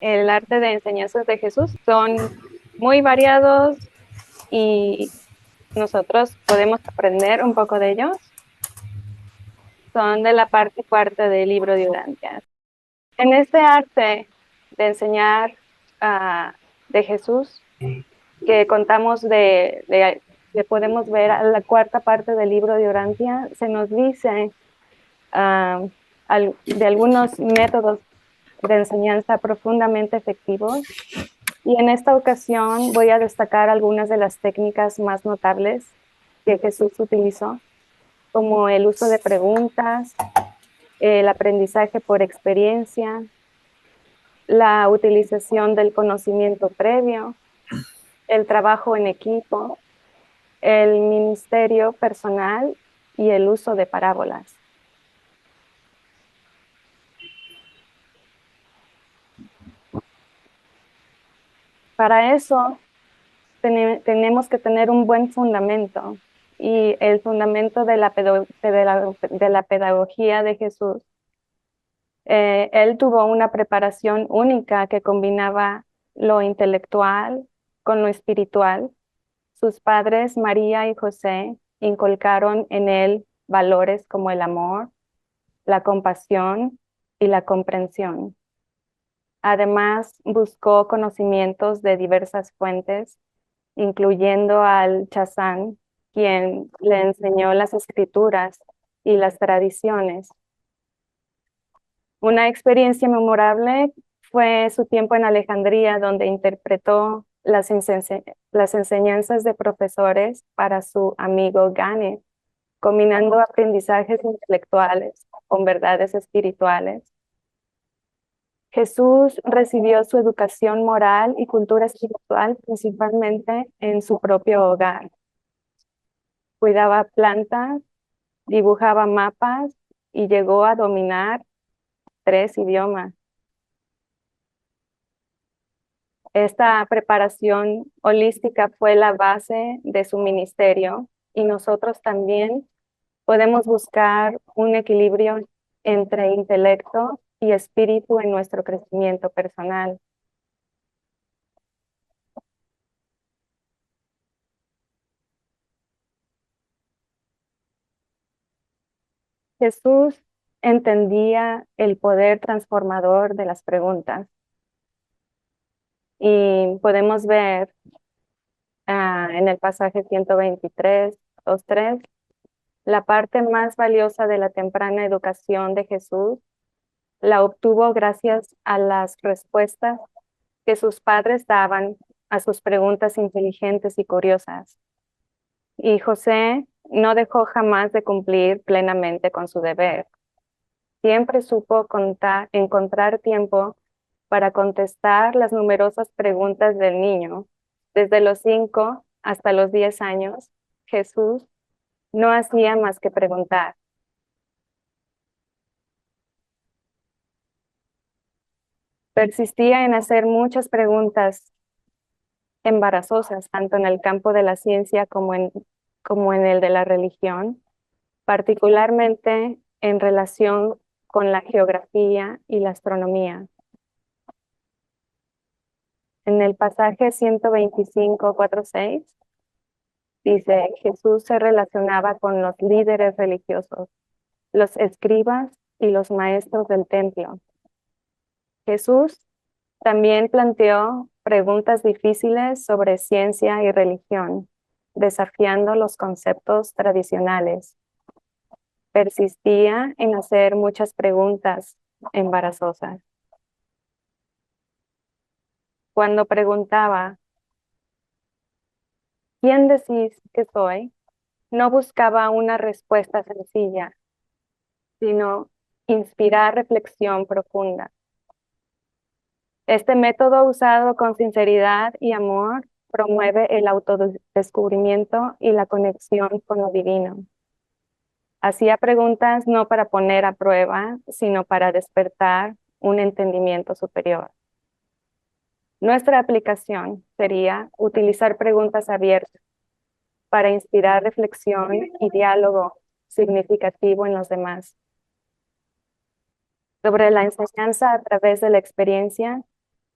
el arte de enseñanzas de Jesús son muy variados y nosotros podemos aprender un poco de ellos. Son de la parte cuarta del libro de Urantia. En este arte de enseñar de Jesús, que contamos que podemos ver a la cuarta parte del libro de Urantia, se nos dice de algunos métodos de enseñanza profundamente efectivos. Y en esta ocasión voy a destacar algunas de las técnicas más notables que Jesús utilizó, como el uso de preguntas, el aprendizaje por experiencia, la utilización del conocimiento previo, el trabajo en equipo, el ministerio personal y el uso de parábolas. Para eso tenemos que tener un buen fundamento, y el fundamento de la pedagogía de Jesús. Él tuvo una preparación única que combinaba lo intelectual con lo espiritual. Sus padres, María y José, inculcaron en él valores como el amor, la compasión y la comprensión. Además, buscó conocimientos de diversas fuentes, incluyendo al Chazán, quien le enseñó las escrituras y las tradiciones. Una experiencia memorable fue su tiempo en Alejandría, donde interpretó las enseñanzas de profesores para su amigo Gane, combinando aprendizajes intelectuales con verdades espirituales. Jesús recibió su educación moral y cultura espiritual principalmente en su propio hogar. Cuidaba plantas, dibujaba mapas y llegó a dominar 3 idiomas. Esta preparación holística fue la base de su ministerio, y nosotros también podemos buscar un equilibrio entre intelecto y espíritu en nuestro crecimiento personal. Jesús entendía el poder transformador de las preguntas, y podemos ver en el pasaje 123, 2:3, la parte más valiosa de la temprana educación de Jesús la obtuvo gracias a las respuestas que sus padres daban a sus preguntas inteligentes y curiosas. Y José no dejó jamás de cumplir plenamente con su deber. Siempre supo encontrar tiempo para contestar las numerosas preguntas del niño. Desde los 5 hasta los 10 años, Jesús no hacía más que preguntar. Persistía en hacer muchas preguntas embarazosas, tanto en el campo de la ciencia como en el de la religión, particularmente en relación con la geografía y la astronomía. En el pasaje 125, 4-6, dice: Jesús se relacionaba con los líderes religiosos, los escribas y los maestros del templo. Jesús también planteó preguntas difíciles sobre ciencia y religión, desafiando los conceptos tradicionales. Persistía en hacer muchas preguntas embarazosas. Cuando preguntaba, ¿quién decís que soy?, no buscaba una respuesta sencilla, sino inspirar reflexión profunda. Este método, usado con sinceridad y amor, promueve el autodescubrimiento y la conexión con lo divino. Hacía preguntas no para poner a prueba, sino para despertar un entendimiento superior. Nuestra aplicación sería utilizar preguntas abiertas para inspirar reflexión y diálogo significativo en los demás. Sobre la enseñanza a través de la experiencia,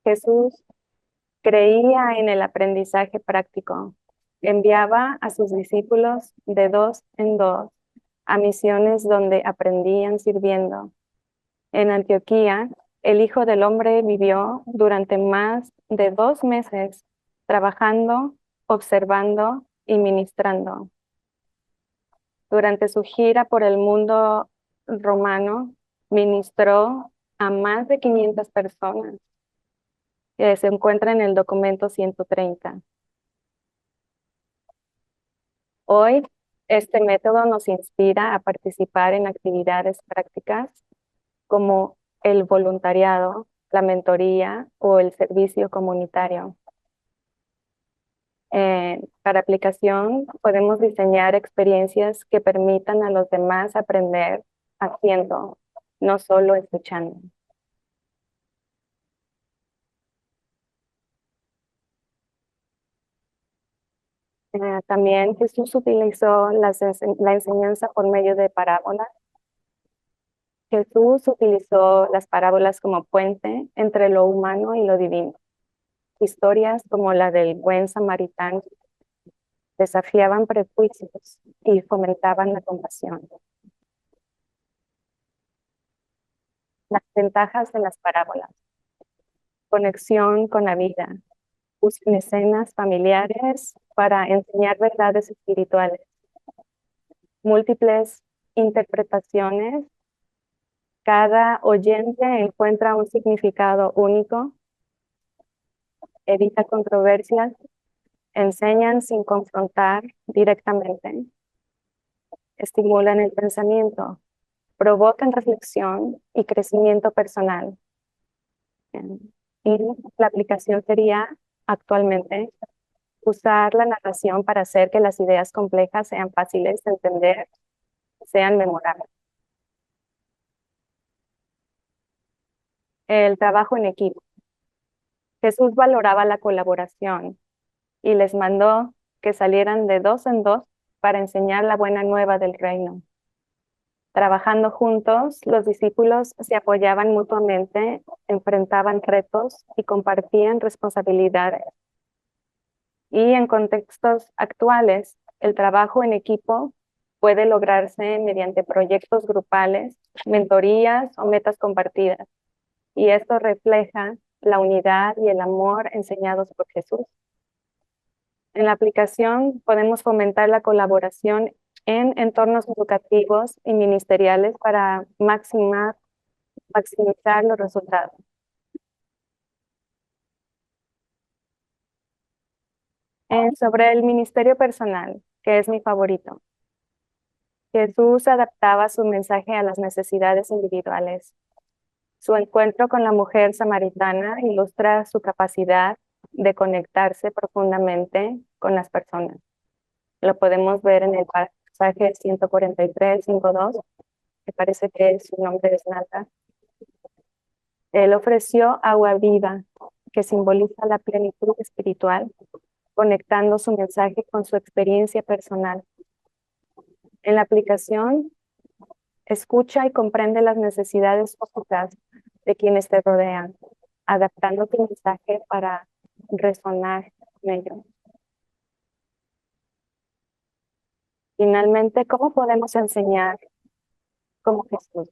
Jesús creía en el aprendizaje práctico. Enviaba a sus discípulos de dos en dos a misiones donde aprendían sirviendo. En Antioquía, el Hijo del Hombre vivió durante más de 2 meses trabajando, observando y ministrando. Durante su gira por el mundo romano, ministró a más de 500 personas, que se encuentra en el documento 130. Hoy, este método nos inspira a participar en actividades prácticas como el voluntariado, la mentoría o el servicio comunitario. Para aplicación, podemos diseñar experiencias que permitan a los demás aprender haciendo, no solo escuchando. También Jesús utilizó la enseñanza por medio de parábolas. Jesús utilizó las parábolas como puente entre lo humano y lo divino. Historias como la del buen samaritano desafiaban prejuicios y fomentaban la compasión. Las ventajas de las parábolas: conexión con la vida, usan escenas familiares para enseñar verdades espirituales, múltiples interpretaciones, cada oyente encuentra un significado único, evita controversias, enseñan sin confrontar directamente, estimulan el pensamiento, provocan reflexión y crecimiento personal. Y la aplicación sería actualmente usar la narración para hacer que las ideas complejas sean fáciles de entender, sean memorables. El trabajo en equipo. Jesús valoraba la colaboración y les mandó que salieran de dos en dos para enseñar la buena nueva del reino. Trabajando juntos, los discípulos se apoyaban mutuamente, enfrentaban retos y compartían responsabilidades. Y en contextos actuales, el trabajo en equipo puede lograrse mediante proyectos grupales, mentorías o metas compartidas. Y esto refleja la unidad y el amor enseñados por Jesús. En la aplicación podemos fomentar la colaboración en entornos educativos y ministeriales para maximizar los resultados. Sobre el ministerio personal, que es mi favorito. Jesús adaptaba su mensaje a las necesidades individuales. Su encuentro con la mujer samaritana ilustra su capacidad de conectarse profundamente con las personas. Lo podemos ver en el pasaje 143, 5:2, que parece que su nombre es Nata. Él ofreció agua viva, que simboliza la plenitud espiritual, conectando su mensaje con su experiencia personal. En la aplicación, escucha y comprende las necesidades físicas de quienes te rodean, adaptando tu mensaje para resonar con ellos. Finalmente, ¿cómo podemos enseñar como Jesús?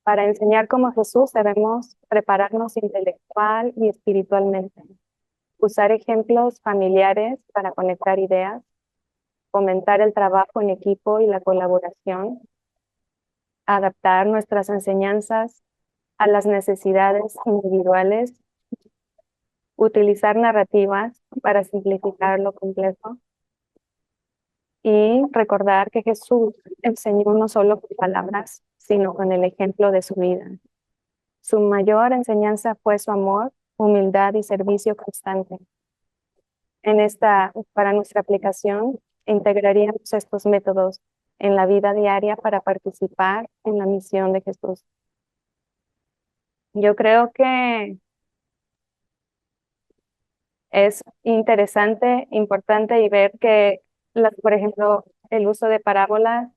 Para enseñar como Jesús debemos prepararnos intelectual y espiritualmente, usar ejemplos familiares para conectar ideas, fomentar el trabajo en equipo y la colaboración, adaptar nuestras enseñanzas a las necesidades individuales, utilizar narrativas para simplificar lo complejo y recordar que Jesús enseñó no solo con palabras, sino con el ejemplo de su vida. Su mayor enseñanza fue su amor, humildad y servicio constante. Para nuestra aplicación, integraríamos estos métodos en la vida diaria para participar en la misión de Jesús. Yo creo que es interesante, importante y ver que, por ejemplo, el uso de parábolas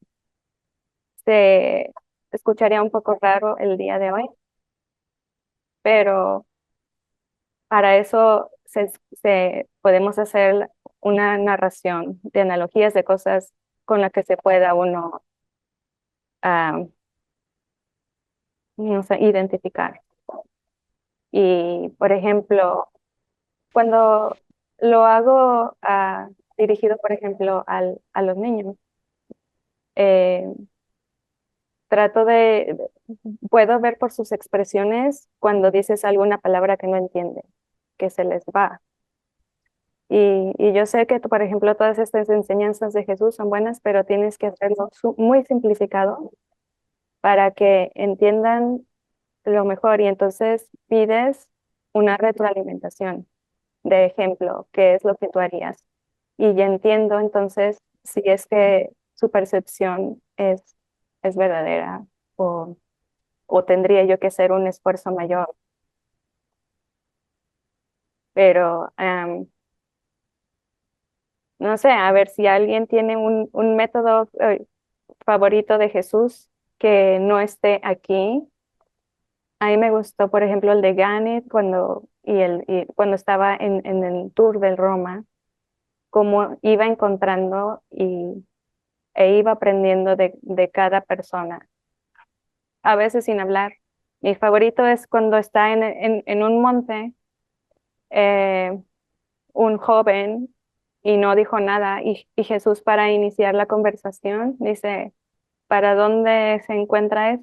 se escucharía un poco raro el día de hoy, pero para eso podemos hacer una narración de analogías de cosas con las que se pueda uno, ah, no sé, identificar. Y, por ejemplo, cuando lo hago dirigido, por ejemplo, a los niños, eh, trato puedo ver por sus expresiones cuando dices alguna palabra que no entienden, que se les va. Y yo sé que, por ejemplo, todas estas enseñanzas de Jesús son buenas, pero tienes que hacerlo muy simplificado para que entiendan lo mejor. Y entonces pides una retroalimentación de ejemplo, qué es lo que tú harías. Y ya entiendo entonces si es que su percepción es verdadera o, o tendría yo que hacer un esfuerzo mayor. Pero no sé, a ver si alguien tiene un método favorito de Jesús que no esté aquí. A mí me gustó, por ejemplo, el de Gannett y cuando estaba en el tour de Roma, cómo iba encontrando e iba aprendiendo de cada persona, a veces sin hablar. Mi favorito es cuando está en un monte, eh, un joven, y no dijo nada, y Jesús para iniciar la conversación dice, ¿para dónde se encuentra es,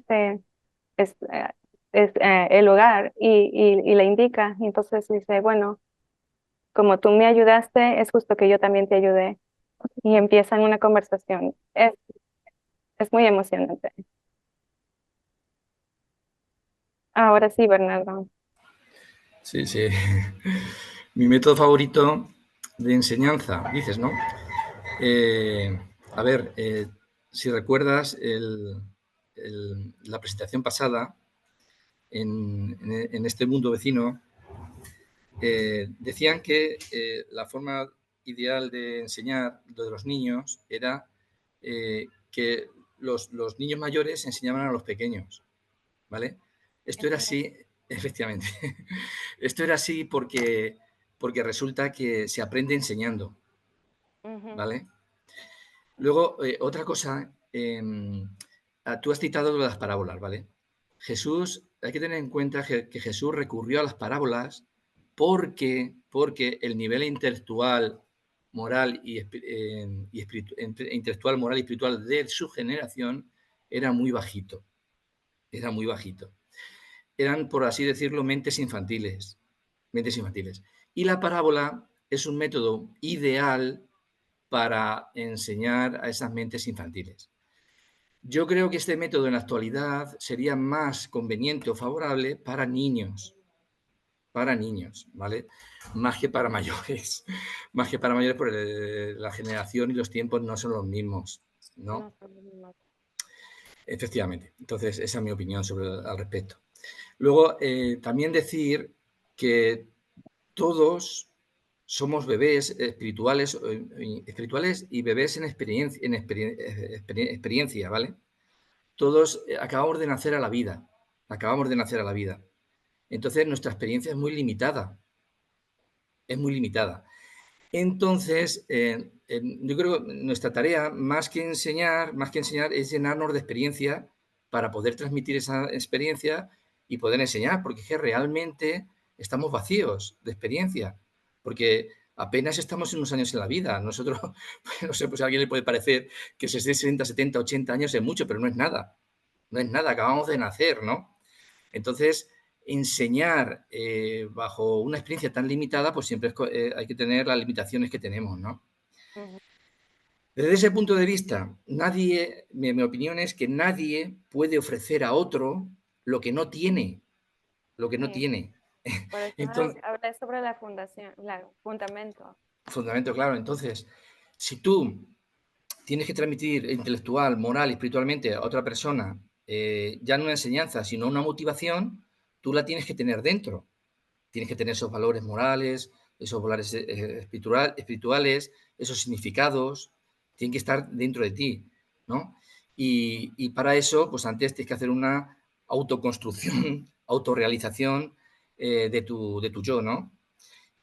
eh, el lugar? Y le indica, y entonces dice, bueno, como tú me ayudaste, es justo que yo también te ayudé. Y empiezan una conversación. Es muy emocionante. Ahora sí, Bernardo. Sí, sí. Mi método favorito de enseñanza, dices, ¿no? Eh, a ver, si recuerdas la presentación pasada en este mundo vecino, decían que la forma ideal de enseñar de los niños era que los niños mayores enseñaban a los pequeños, ¿vale? Esto era así, efectivamente. Esto era así porque resulta que se aprende enseñando, Ujú. ¿vale? Luego, otra cosa, tú has citado las parábolas, ¿vale? Jesús, hay que tener en cuenta que Jesús recurrió a las parábolas porque el nivel intelectual, moral intelectual, moral y espiritual de su generación era muy bajito, era muy bajito. Eran, por así decirlo, mentes infantiles, mentes infantiles. Y la parábola es un método ideal para enseñar a esas mentes infantiles. Yo creo que este método en la actualidad sería más conveniente o favorable para niños, ¿vale? Más que para mayores, más que para mayores, porque la generación y los tiempos no son los mismos, ¿no? No sabemos. Efectivamente. Entonces, esa es mi opinión al respecto. Luego, también decir que todos somos bebés espirituales y bebés experiencia, ¿vale? Todos acabamos de nacer a la vida, acabamos de nacer a la vida. Entonces nuestra experiencia es muy limitada, es muy limitada. Entonces, yo creo que nuestra tarea, más que enseñar, es llenarnos de experiencia para poder transmitir esa experiencia y poder enseñar, porque es que realmente estamos vacíos de experiencia, porque apenas estamos unos años en la vida. Nosotros, no sé, pues a alguien le puede parecer que 60, 70, 80 años es mucho, pero no es nada. No es nada, acabamos de nacer, ¿no? Entonces, enseñar bajo una experiencia tan limitada, pues siempre hay que tener las limitaciones que tenemos, ¿no? Ujú. Desde ese punto de vista, mi opinión es que nadie puede ofrecer a otro lo que no tiene, lo que no Sí, tiene. por eso Entonces, hablé sobre la fundación, el fundamento. fundamento claro. Entonces, si tú tienes que transmitir intelectual, moral y espiritualmente a otra persona, ya no una enseñanza, sino una motivación, tú la tienes que tener dentro. Tienes que tener esos valores morales, esos valores espirituales, esos significados, tienen que estar dentro de ti, ¿no? Y para eso, pues antes tienes que hacer una autoconstrucción, autorrealización de tu yo, ¿no?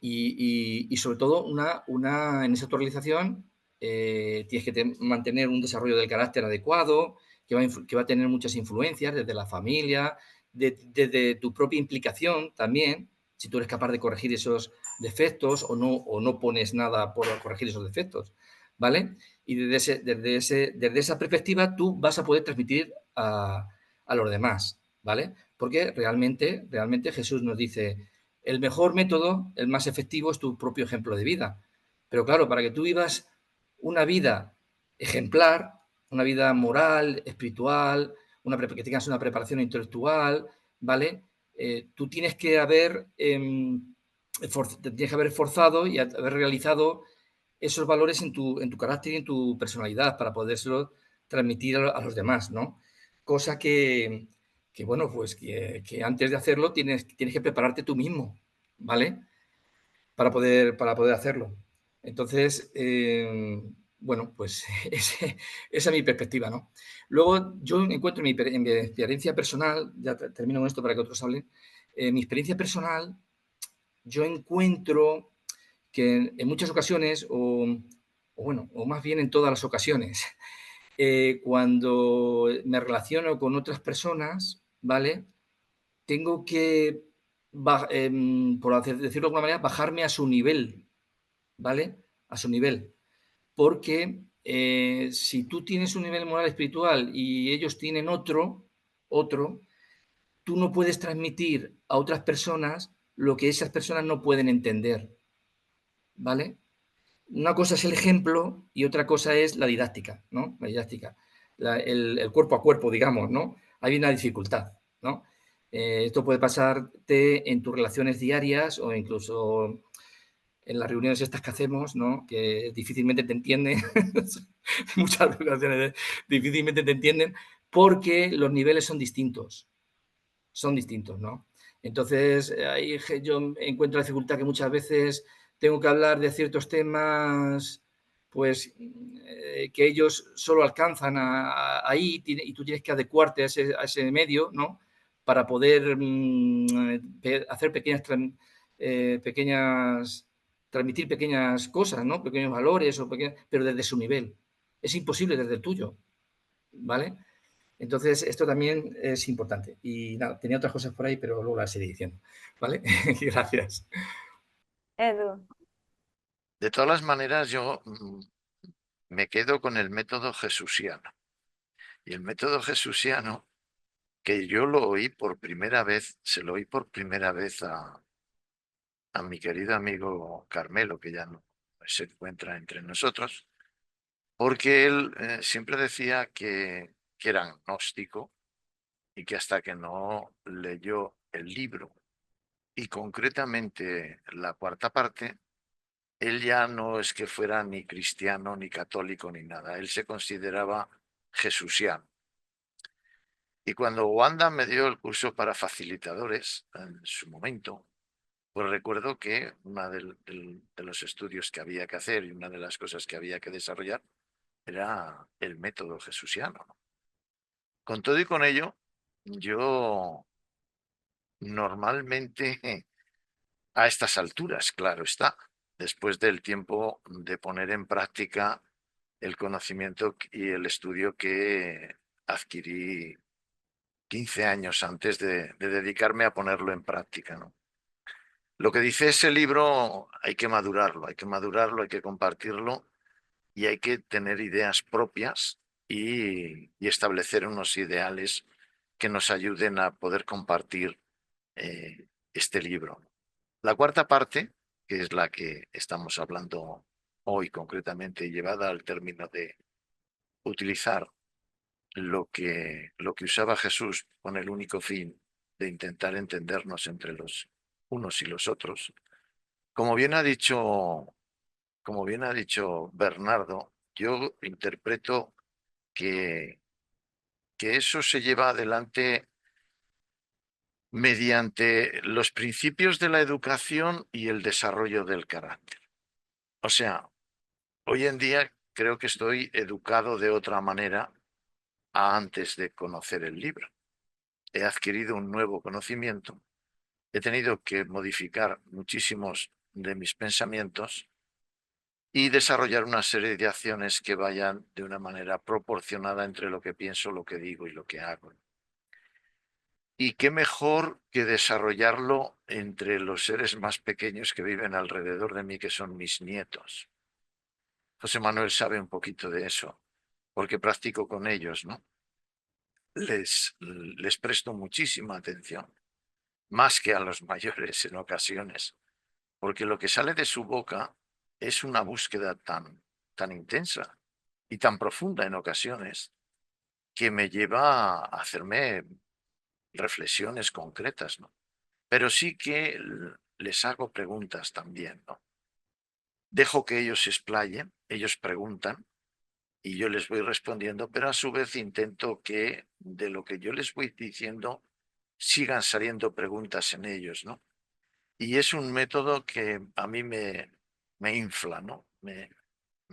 Y sobre todo, en esa autorrealización tienes que mantener un desarrollo del carácter adecuado, que va a tener muchas influencias desde la familia, desde tu propia implicación también, si tú eres capaz de corregir esos defectos o no pones nada por corregir esos defectos, ¿vale? Y desde esa perspectiva tú vas a poder transmitir a los demás, ¿vale? Porque realmente Jesús nos dice, el mejor método, el más efectivo, es tu propio ejemplo de vida. Pero claro, para que tú vivas una vida ejemplar, una vida moral, espiritual, que tengas una preparación intelectual, ¿vale? Tú te tienes que haber esforzado y haber realizado esos valores en tu carácter y en tu personalidad para podérselo transmitir a los demás, ¿no? Cosa que bueno, pues que antes de hacerlo tienes que prepararte tú mismo, ¿vale? Para poder hacerlo. Entonces, bueno, pues esa es mi perspectiva, ¿no? Luego, yo encuentro en mi experiencia personal, ya termino con esto para que otros hablen, en mi experiencia personal, yo encuentro que en muchas ocasiones, bueno, o más bien en todas las ocasiones, cuando me relaciono con otras personas, ¿vale? Tengo que, decirlo de alguna manera, bajarme a su nivel, ¿vale? A su nivel. Porque si tú tienes un nivel moral espiritual y ellos tienen otro, tú no puedes transmitir a otras personas lo que esas personas no pueden entender, ¿vale? Una cosa es el ejemplo y otra cosa es la didáctica, ¿no? La didáctica, el cuerpo a cuerpo, digamos, ¿no? Hay una dificultad, ¿no? Esto puede pasarte en tus relaciones diarias o incluso en las reuniones estas que hacemos, ¿no? Que difícilmente te entienden, muchas relaciones difícilmente te entienden porque los niveles son distintos, ¿no? Entonces, ahí yo encuentro la dificultad que muchas veces tengo que hablar de ciertos temas, pues, que ellos solo alcanzan ahí y tú tienes que adecuarte a ese medio, ¿no? Para poder hacer pequeñas, transmitir pequeñas cosas, ¿no? Pequeños valores, pero desde su nivel. Es imposible desde el tuyo, ¿vale? Entonces, esto también es importante. Y nada, tenía otras cosas por ahí, pero luego las iré diciendo. ¿Vale? Gracias. Edu, De todas las maneras, yo me quedo con el método jesusiano. Y el método jesusiano, que yo lo oí por primera vez, se lo oí por primera vez a mi querido amigo Carmelo, que ya no se encuentra entre nosotros, porque él siempre decía que era agnóstico y que hasta que no leyó el libro y concretamente la cuarta parte, él ya no es que fuera ni cristiano, ni católico, ni nada. Él se consideraba jesusiano. Y cuando Wanda me dio el curso para facilitadores en su momento, pues recuerdo que uno de los estudios que había que hacer y una de las cosas que había que desarrollar era el método jesusiano, ¿no? Con todo y con ello, yo normalmente a estas alturas, claro está, después del tiempo de poner en práctica el conocimiento y el estudio que adquirí 15 años antes de dedicarme a ponerlo en práctica, ¿no? Lo que dice ese libro hay que madurarlo, hay que compartirlo y hay que tener ideas propias y establecer unos ideales que nos ayuden a poder compartir este libro. La cuarta parte, que es la que estamos hablando hoy concretamente, llevada al término de utilizar lo que usaba Jesús con el único fin de intentar entendernos entre los unos y los otros. Como bien ha dicho, como bien ha dicho Bernardo, yo interpreto que, que eso se lleva adelante mediante los principios de la educación y el desarrollo del carácter. O sea, hoy en día creo que estoy educado de otra manera a antes de conocer el libro. He adquirido un nuevo conocimiento, he tenido que modificar muchísimos de mis pensamientos y desarrollar una serie de acciones que vayan de una manera proporcionada entre lo que pienso, lo que digo y lo que hago. Y qué mejor que desarrollarlo entre los seres más pequeños que viven alrededor de mí, que son mis nietos. José Manuel sabe un poquito de eso, porque practico con ellos, ¿no? Les presto muchísima atención, más que a los mayores en ocasiones, porque lo que sale de su boca es una búsqueda tan intensa y tan profunda en ocasiones que me lleva a hacerme reflexiones concretas, ¿no? Pero sí que les hago preguntas también, ¿no? Dejo que ellos se explayen, ellos preguntan y yo les voy respondiendo, pero a su vez intento que de lo que yo les voy diciendo sigan saliendo preguntas en ellos, ¿no? Y es un método que a mí me infla, ¿no? Me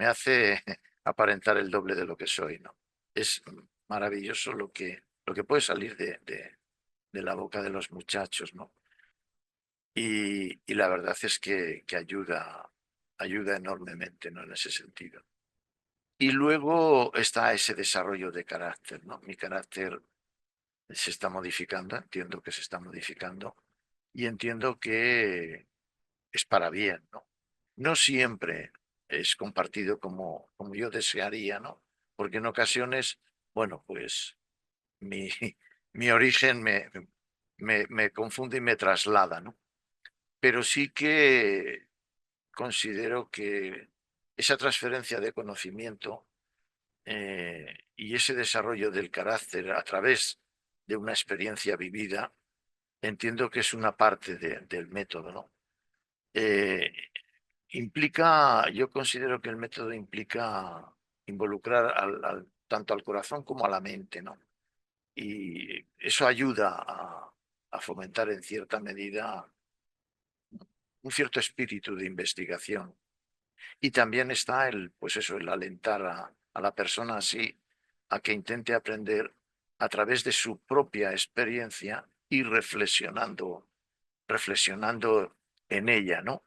hace aparentar el doble de lo que soy, ¿no? Es maravilloso lo que puede salir de la boca de los muchachos, ¿no? Y la verdad es que ayuda enormemente, ¿no? En ese sentido. Y luego está ese desarrollo de carácter, ¿no? Mi carácter se está modificando, entiendo que se está modificando y entiendo que es para bien, ¿no? No siempre es compartido como yo desearía, ¿no? Porque en ocasiones, bueno, pues mi, mi origen me confunde y me traslada, ¿no? Pero sí que considero que esa transferencia de conocimiento y ese desarrollo del carácter a través de una experiencia vivida, entiendo que es una parte del método, ¿no? Eh, yo considero que el método implica involucrar tanto al corazón como a la mente, ¿no? Y eso ayuda a fomentar en cierta medida un cierto espíritu de investigación. Y también está pues eso, el alentar a la persona así a que intente aprender a través de su propia experiencia y reflexionando en ella, ¿no?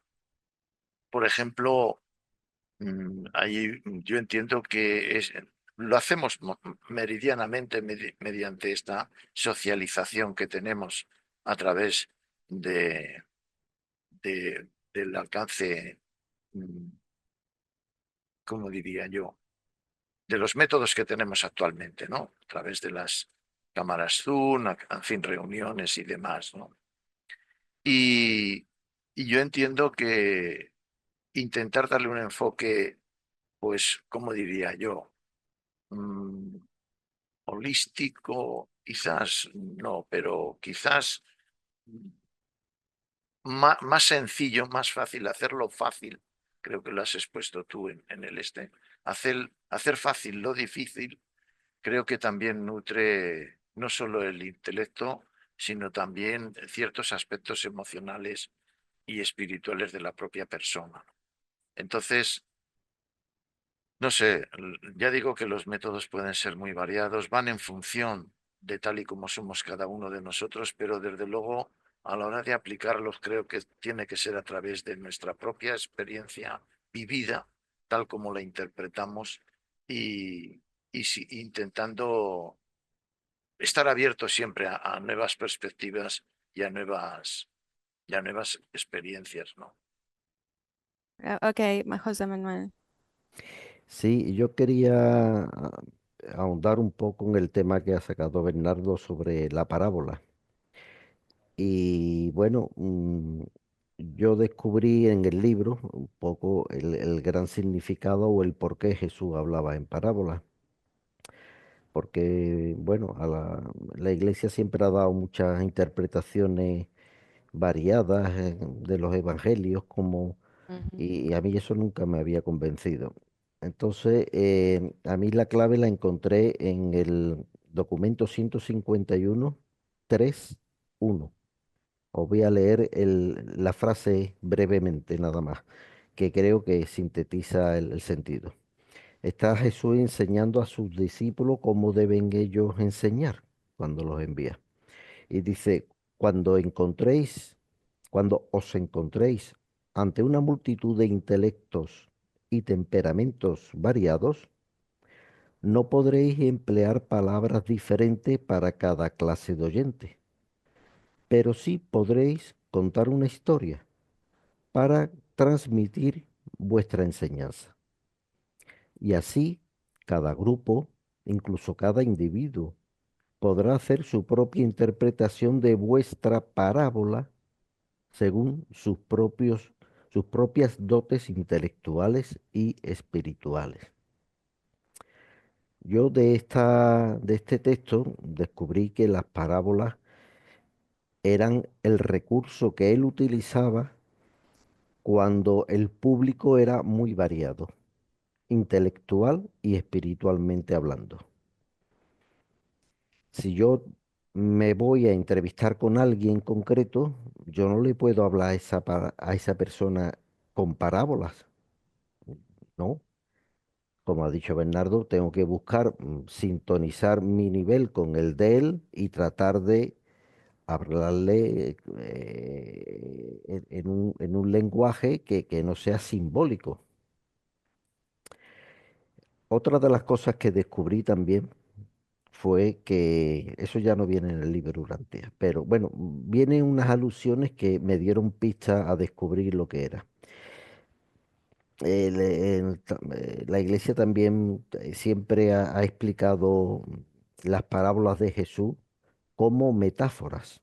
Por ejemplo, ahí yo entiendo que lo hacemos meridianamente mediante esta socialización que tenemos a través del alcance, mm, ¿cómo diría yo? De los métodos que tenemos actualmente, ¿no? A través de las cámaras Zoom, en fin, reuniones y demás, ¿no? Y, y yo entiendo que intentar darle un enfoque, pues, ¿cómo diría yo? Mm, holístico, quizás no, pero quizás más sencillo, más fácil, hacerlo fácil, creo que lo has expuesto tú en el este, hacer fácil lo difícil, creo que también nutre no solo el intelecto, sino también ciertos aspectos emocionales y espirituales de la propia persona. Entonces, no sé, ya digo que los métodos pueden ser muy variados, van en función de tal y como somos cada uno de nosotros, pero desde luego a la hora de aplicarlos creo que tiene que ser a través de nuestra propia experiencia vivida, tal como la interpretamos y intentando estar abierto siempre a nuevas perspectivas y a nuevas experiencias, ¿no? Ok, José Manuel. Sí, yo quería ahondar un poco en el tema que ha sacado Bernardo sobre la parábola. Y bueno, yo descubrí en el libro un poco el gran significado o el por qué Jesús hablaba en parábola. Porque, bueno, la iglesia siempre ha dado muchas interpretaciones variadas de los evangelios, Ujú. y a mí eso nunca me había convencido. Entonces, a mí la clave la encontré en el documento 151, 3.1. Os voy a leer la frase brevemente, nada más, que creo que sintetiza el sentido. Está Jesús enseñando a sus discípulos cómo deben ellos enseñar cuando los envía. Y dice, cuando os encontréis ante una multitud de intelectos y temperamentos variados, no podréis emplear palabras diferentes para cada clase de oyente, pero sí podréis contar una historia para transmitir vuestra enseñanza. Y así, cada grupo, incluso cada individuo, podrá hacer su propia interpretación de vuestra parábola según sus propias dotes intelectuales y espirituales. Yo de este texto descubrí que las parábolas eran el recurso que él utilizaba cuando el público era muy variado, intelectual y espiritualmente hablando. Si yo me voy a entrevistar con alguien concreto, yo no le puedo hablar a esa persona con parábolas, ¿no? Como ha dicho Bernardo, tengo que buscar sintonizar mi nivel con el de él y tratar de hablarle en un lenguaje que no sea simbólico. Otra de las cosas que descubrí también fue que eso ya no viene en el libro Urantia, pero bueno, vienen unas alusiones que me dieron pista a descubrir lo que era. La iglesia también siempre ha explicado las parábolas de Jesús como metáforas.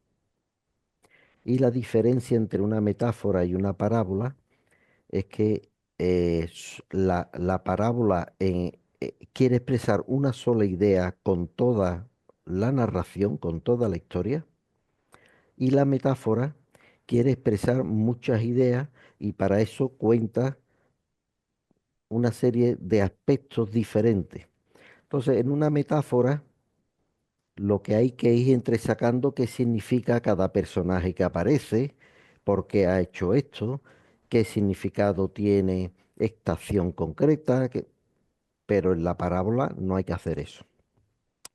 Y la diferencia entre una metáfora y una parábola es que la parábola quiere expresar una sola idea con toda la narración, con toda la historia, y la metáfora quiere expresar muchas ideas y para eso cuenta una serie de aspectos diferentes. Entonces, en una metáfora, lo que hay que ir entresacando qué significa cada personaje que aparece, por qué ha hecho esto, qué significado tiene esta acción concreta, pero en la parábola no hay que hacer eso.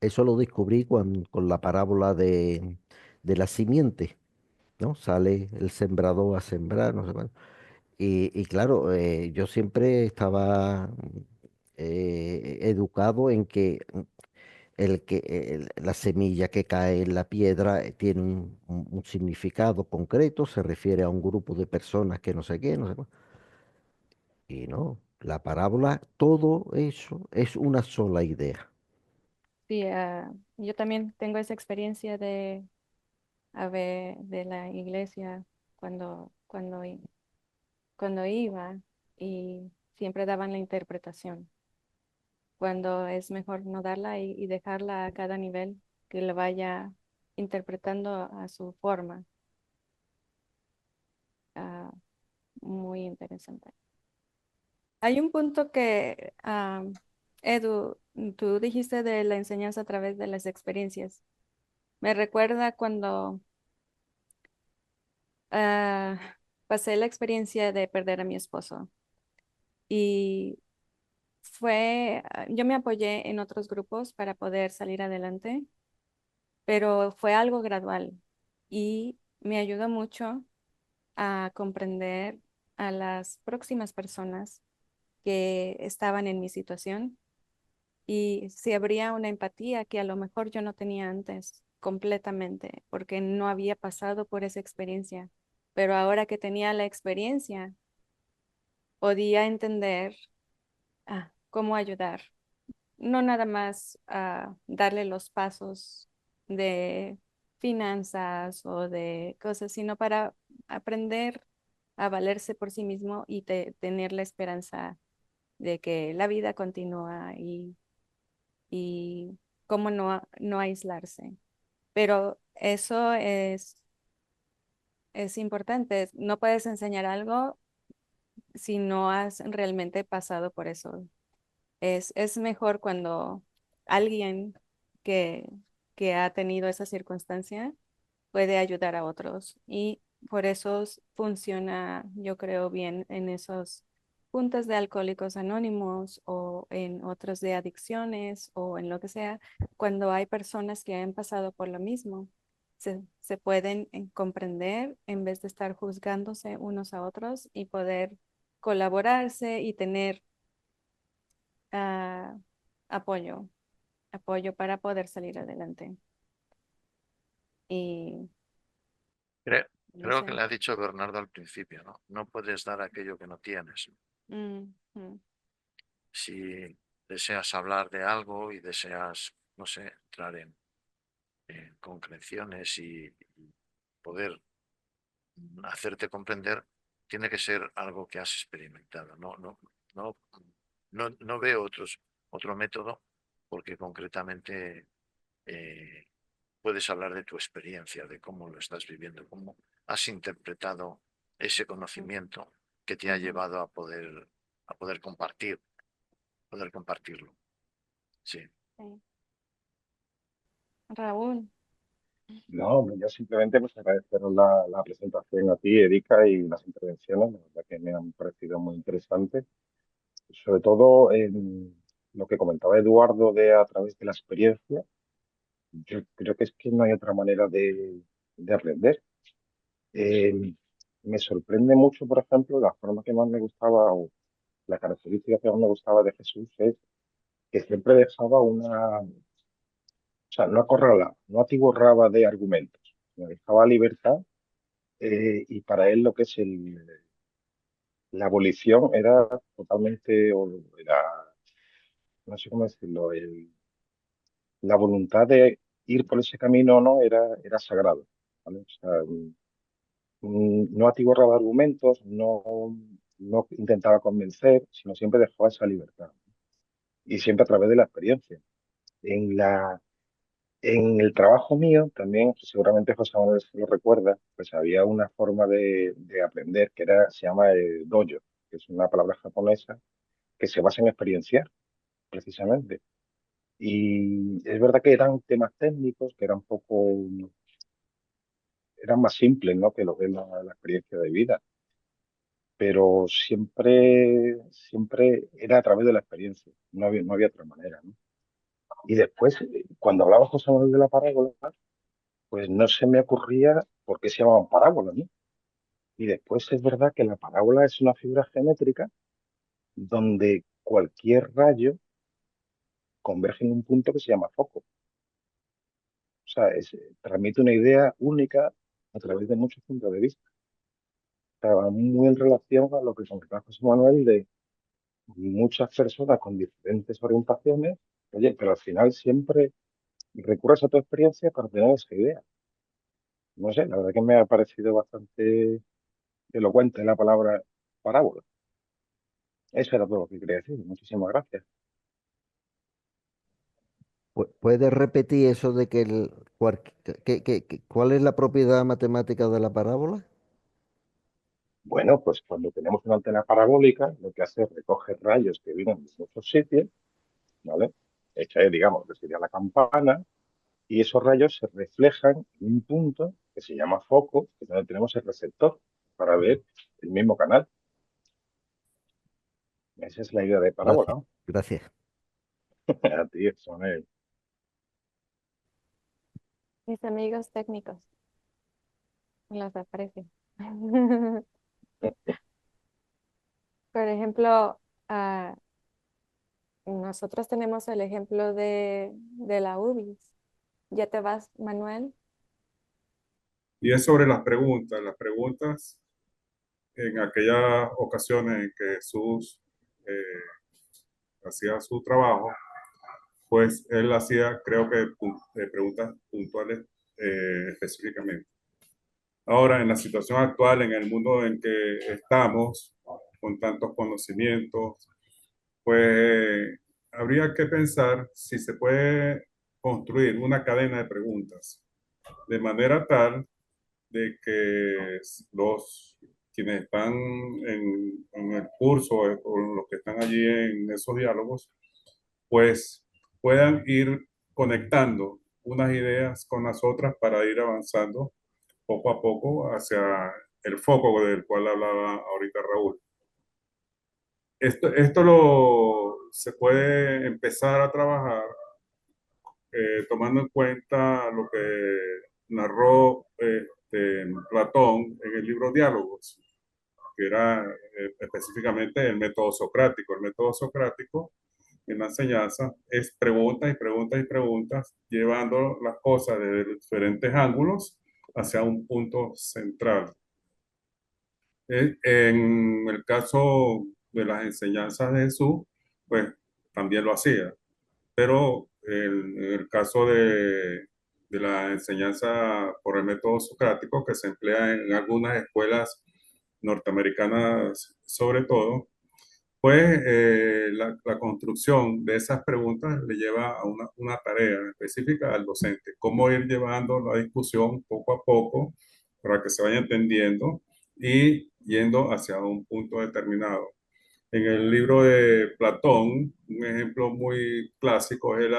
Eso lo descubrí con la parábola de la simiente, ¿no? Sale el sembrador a sembrar, no sé cuánto. Y claro, yo siempre estaba educado en que la semilla que cae en la piedra tiene un significado concreto, se refiere a un grupo de personas que no sé qué, no sé cuánto. Y no, la parábola, todo eso es una sola idea. Sí, yo también tengo esa experiencia de la iglesia cuando iba y siempre daban la interpretación. Cuando es mejor no darla y dejarla a cada nivel que lo vaya interpretando a su forma. Ah, muy interesante. Hay un punto que, Edu, tú dijiste de la enseñanza a través de las experiencias. Me recuerda cuando ah, pasé la experiencia de perder a mi esposo y yo me apoyé en otros grupos para poder salir adelante, pero fue algo gradual y me ayudó mucho a comprender a las próximas personas que estaban en mi situación y si habría una empatía que a lo mejor yo no tenía antes completamente porque no había pasado por esa experiencia, pero ahora que tenía la experiencia podía entender cómo ayudar, no nada más darle los pasos de finanzas o de cosas, sino para aprender a valerse por sí mismo y tener la esperanza de que la vida continúa y cómo no aislarse. Pero eso es importante. No puedes enseñar algo si no has realmente pasado por eso. Es mejor cuando alguien que, que ha tenido esa circunstancia puede ayudar a otros. Y por eso funciona, yo creo, bien en esos puntos de alcohólicos anónimos o en otros de adicciones o en lo que sea, cuando hay personas que han pasado por lo mismo. se pueden comprender en vez de estar juzgándose unos a otros y poder colaborarse y tener ah, apoyo, apoyo para poder salir adelante. Y Creo, no creo que sé. le ha dicho Bernardo al principio, ¿no? No puedes dar aquello que no tienes. Si deseas hablar de algo y deseas, no sé, entrar en concreciones y poder hacerte comprender, tiene que ser algo que has experimentado. No, no veo otro método porque concretamente eh, puedes hablar de tu experiencia, de cómo lo estás viviendo, cómo has interpretado ese conocimiento que te ha Ujú. llevado a poder compartirlo. Sí. Sí. Raúl, No, yo simplemente pues agradecer la presentación a ti, Erika, y las intervenciones, la verdad que me han parecido muy interesantes. Sobre todo en lo que comentaba Eduardo de a través de la experiencia, yo creo que es que no hay otra manera de aprender. Eh, Me sorprende mucho, por ejemplo, la forma que más me gustaba o la característica que más me gustaba de Jesús es que siempre dejaba o sea, no acorralaba, no atiborraba de argumentos, me dejaba libertad y para él lo que es la abolición era totalmente, no sé cómo decirlo, la voluntad de ir por ese camino o no era sagrado, ¿vale? O sea, no atiborraba argumentos, no intentaba convencer, sino siempre dejaba esa libertad. Y siempre a través de la experiencia. En el trabajo mío también, que seguramente José Manuel se lo recuerda, pues había una forma de aprender se llama dojo, que es una palabra japonesa que se basa en experienciar, precisamente. Y es verdad que eran temas técnicos, que eran más simples, ¿no? Que lo que es la experiencia de vida, pero siempre era a través de la experiencia, no había otra manera, ¿no? Y después, cuando hablaba José Manuel de la parábola, pues no se me ocurría por qué se llamaban parábolas, ¿no? Y después es verdad que la parábola es una figura geométrica donde cualquier rayo converge en un punto que se llama foco. O sea, transmite una idea única a través de muchos puntos de vista. O sea, va muy en relación a lo que comentaba José Manuel de muchas personas con diferentes orientaciones, oye, pero al final siempre recurres a tu experiencia para tener esa idea. No sé, la verdad que me ha parecido bastante elocuente la palabra parábola. Eso era todo lo que quería decir. Muchísimas gracias. ¿Puedes repetir eso de que cuál es la propiedad matemática de la parábola? Bueno, pues cuando tenemos una antena parabólica, lo que hace es recoger rayos que vienen de muchos sitios, ¿vale? Esta es, digamos, que sería la campana, y esos rayos se reflejan en un punto que se llama foco, que es donde tenemos el receptor para ver el mismo canal. Esa es la idea de parábola, Gracias, ¿no? gracias. A ti, son Mis amigos técnicos, los aprecio. Por ejemplo, nosotros tenemos el ejemplo de la UBIS. ¿Ya te vas, Manuel? Y es sobre las preguntas. Las preguntas en aquellas ocasiones en que Jesús hacía su trabajo, pues él hacía, creo que, preguntas puntuales específicamente. Ahora, en la situación actual, en el mundo en que estamos, con tantos conocimientos, pues habría que pensar si se puede construir una cadena de preguntas de manera tal de que quienes están en el curso o los que están allí en esos diálogos, pues puedan ir conectando unas ideas con las otras para ir avanzando poco a poco hacia el foco del cual hablaba ahorita Raúl. Esto se puede empezar a trabajar tomando en cuenta lo que narró Platón en el libro Diálogos, que era específicamente el método socrático. El método socrático en la enseñanza es preguntas y preguntas y preguntas, llevando las cosas desde diferentes ángulos hacia un punto central. En el caso de las enseñanzas de Jesús, pues también lo hacía, pero en el caso de la enseñanza por el método socrático, que se emplea en algunas escuelas norteamericanas sobre todo, pues la construcción de esas preguntas le lleva a una tarea específica al docente, cómo ir llevando la discusión poco a poco para que se vaya entendiendo y yendo hacia un punto determinado. En el libro de Platón, un ejemplo muy clásico es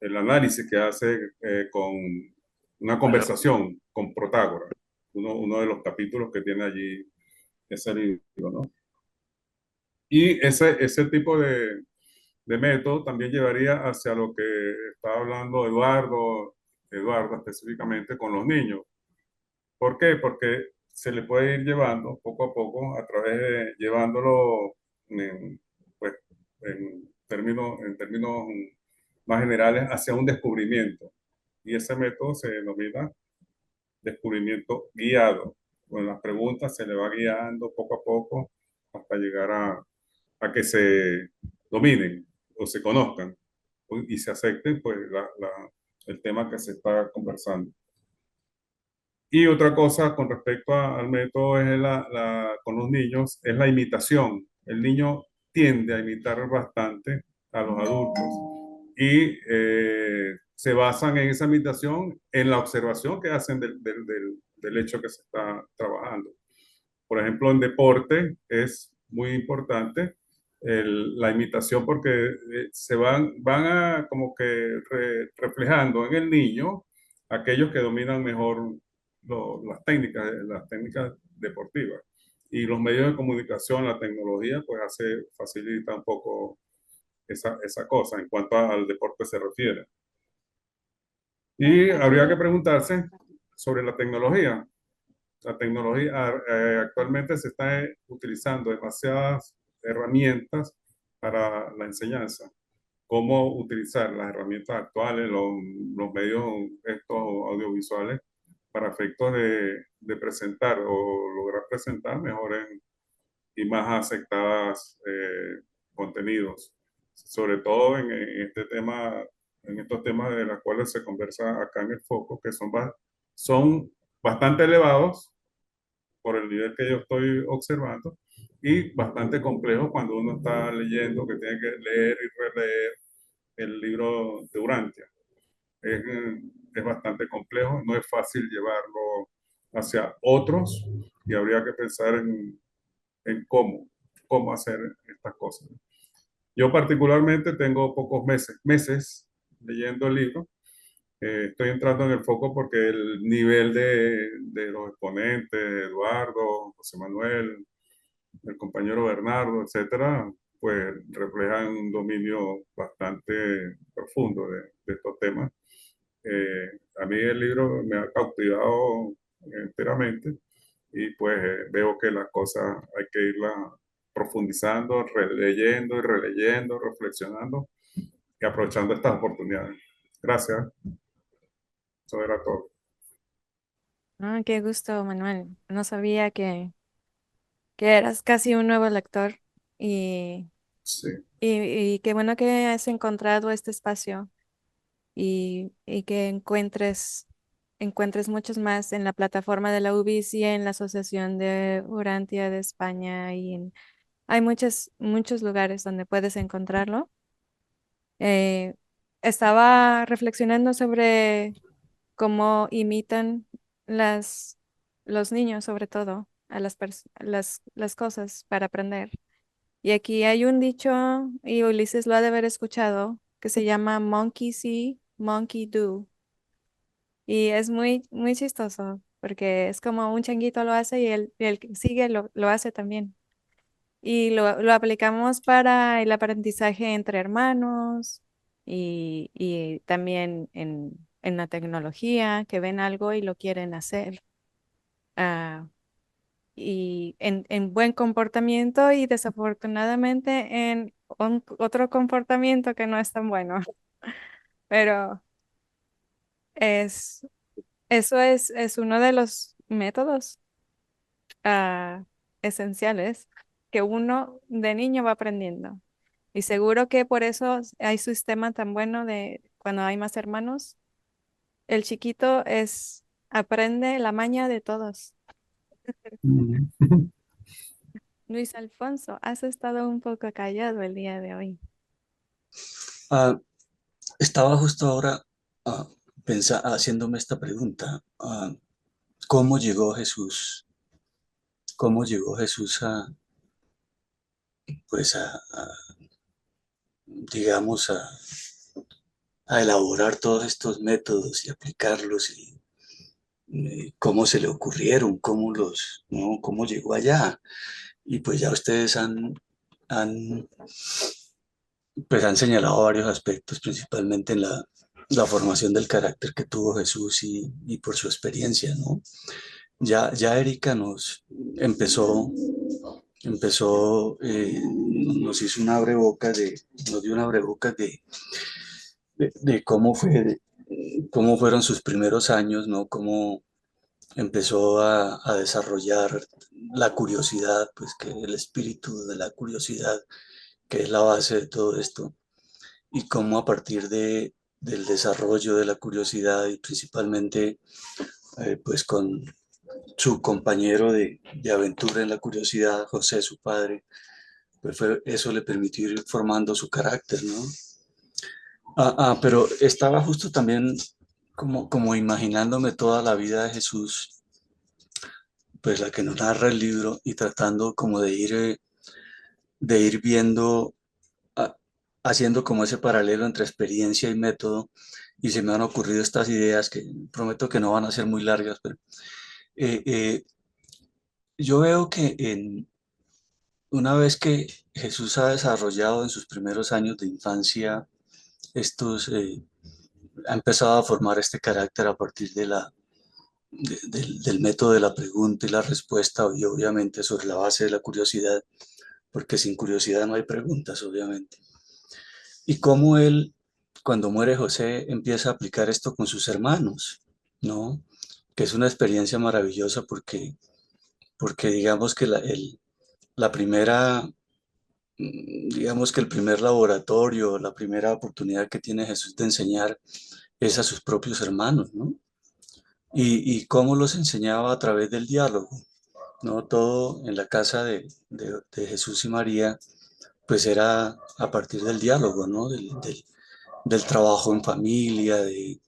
el análisis que hace con una conversación con Protágoras, uno de los capítulos que tiene allí ese libro, ¿no? Y ese tipo de método también llevaría hacia lo que estaba hablando Eduardo específicamente con los niños. ¿Por qué? Porque se le puede ir llevando poco a poco a través de llevándolo pues, en términos más generales hacia un descubrimiento. Y ese método se denomina descubrimiento guiado. Con las preguntas se le va guiando poco a poco hasta llegar a que se dominen o se conozcan y se acepten pues, el tema que se está conversando. Y otra cosa con respecto al método es con los niños, es la imitación. El niño tiende a imitar bastante a los adultos y se basan en esa imitación, en la observación que hacen del hecho que se está trabajando. Por ejemplo, en deporte es muy importante la imitación porque se van a como que reflejando en el niño aquellos que dominan mejor las técnicas deportivas. Y los medios de comunicación, la tecnología, pues facilita un poco esa cosa en cuanto al deporte se refiere. Y habría que preguntarse sobre la tecnología. La tecnología actualmente se está utilizando demasiadas herramientas para la enseñanza. Cómo utilizar las herramientas actuales, los medios estos audiovisuales para efectos de presentar o lograr presentar mejores y más aceptadas contenidos, sobre todo en este tema, en estos temas de los cuales se conversa acá en el foco, que son bastante elevados por el nivel que yo estoy observando y bastante complejos cuando uno está leyendo, que tiene que leer y releer el libro de Urantia. Es bastante complejo, no es fácil llevarlo hacia otros y habría que pensar en cómo hacer estas cosas. Yo particularmente tengo pocos meses leyendo el libro. Estoy entrando en el foco porque el nivel de los exponentes, Eduardo, José Manuel, el compañero Bernardo, etcétera, pues reflejan un dominio bastante profundo de estos temas. A mí el libro me ha cautivado enteramente y pues veo que las cosas hay que irlas profundizando, releyendo y releyendo, reflexionando y aprovechando estas oportunidades. Gracias. Eso era todo. Ah, qué gusto, Manuel. No sabía que eras casi un nuevo lector y, Sí. y qué bueno que has encontrado este espacio y que encuentres muchos más en la plataforma de la UBIS y en la Asociación de Urantia de España hay muchos lugares donde puedes encontrarlo. Eh, Estaba reflexionando sobre cómo imitan las, los niños, sobre todo, a las cosas para aprender. Y aquí hay un dicho, y Ulises lo ha de haber escuchado, que se llama Monkey see, Monkey do. Y es muy chistoso, porque es como un changuito lo hace y el que sigue lo hace también. Y lo aplicamos para el aprendizaje entre hermanos y también en la tecnología, que ven algo y lo quieren hacer. Ah, y en buen comportamiento y desafortunadamente en otro comportamiento que no es tan bueno. Pero es, eso es uno de los métodos ah, esenciales que uno de niño va aprendiendo. Y seguro que por eso hay su sistema tan bueno de cuando hay más hermanos. El chiquito aprende la maña de todos. Mm. Luis Alfonso, has estado un poco callado el día de hoy. Ah, estaba justo ahora haciéndome esta pregunta. ¿Cómo llegó Jesús? ¿Cómo llegó Jesús pues digamos, a elaborar todos estos métodos y aplicarlos y cómo se le ocurrieron, ¿no? Cómo llegó allá? Y pues ya ustedes han, pues han señalado varios aspectos, principalmente en la formación del carácter que tuvo Jesús y por su experiencia, ¿no? Ya Erika nos hizo un abrebocas nos dio un abrebocas de cómo fueron sus primeros años, ¿no? Cómo empezó a desarrollar la curiosidad, pues que el espíritu de la curiosidad, que es la base de todo esto, y cómo a partir del desarrollo de la curiosidad y principalmente pues con su compañero de aventura en la curiosidad, José, su padre, pues eso le permitió ir formando su carácter, ¿no? Pero estaba justo también como imaginándome toda la vida de Jesús, pues la que nos narra el libro y tratando como de ir viendo, a- haciendo como ese paralelo entre experiencia y método, y se me han ocurrido estas ideas que prometo que no van a ser muy largas, pero eh, eh, yo veo que una vez que Jesús ha desarrollado en sus primeros años de infancia ha empezado a formar este carácter a partir del método de la pregunta y la respuesta, y obviamente sobre la base de la curiosidad, porque sin curiosidad no hay preguntas, obviamente. Y cómo él, cuando muere José, empieza a aplicar esto con sus hermanos, ¿no? Que es una experiencia maravillosa porque digamos que la primera, digamos que el primer laboratorio, la primera oportunidad que tiene Jesús de enseñar es a sus propios hermanos, ¿no? Y cómo los enseñaba a través del diálogo, ¿no? Todo en la casa de Jesús y María, pues era a partir del diálogo, ¿no? Del trabajo en familia, de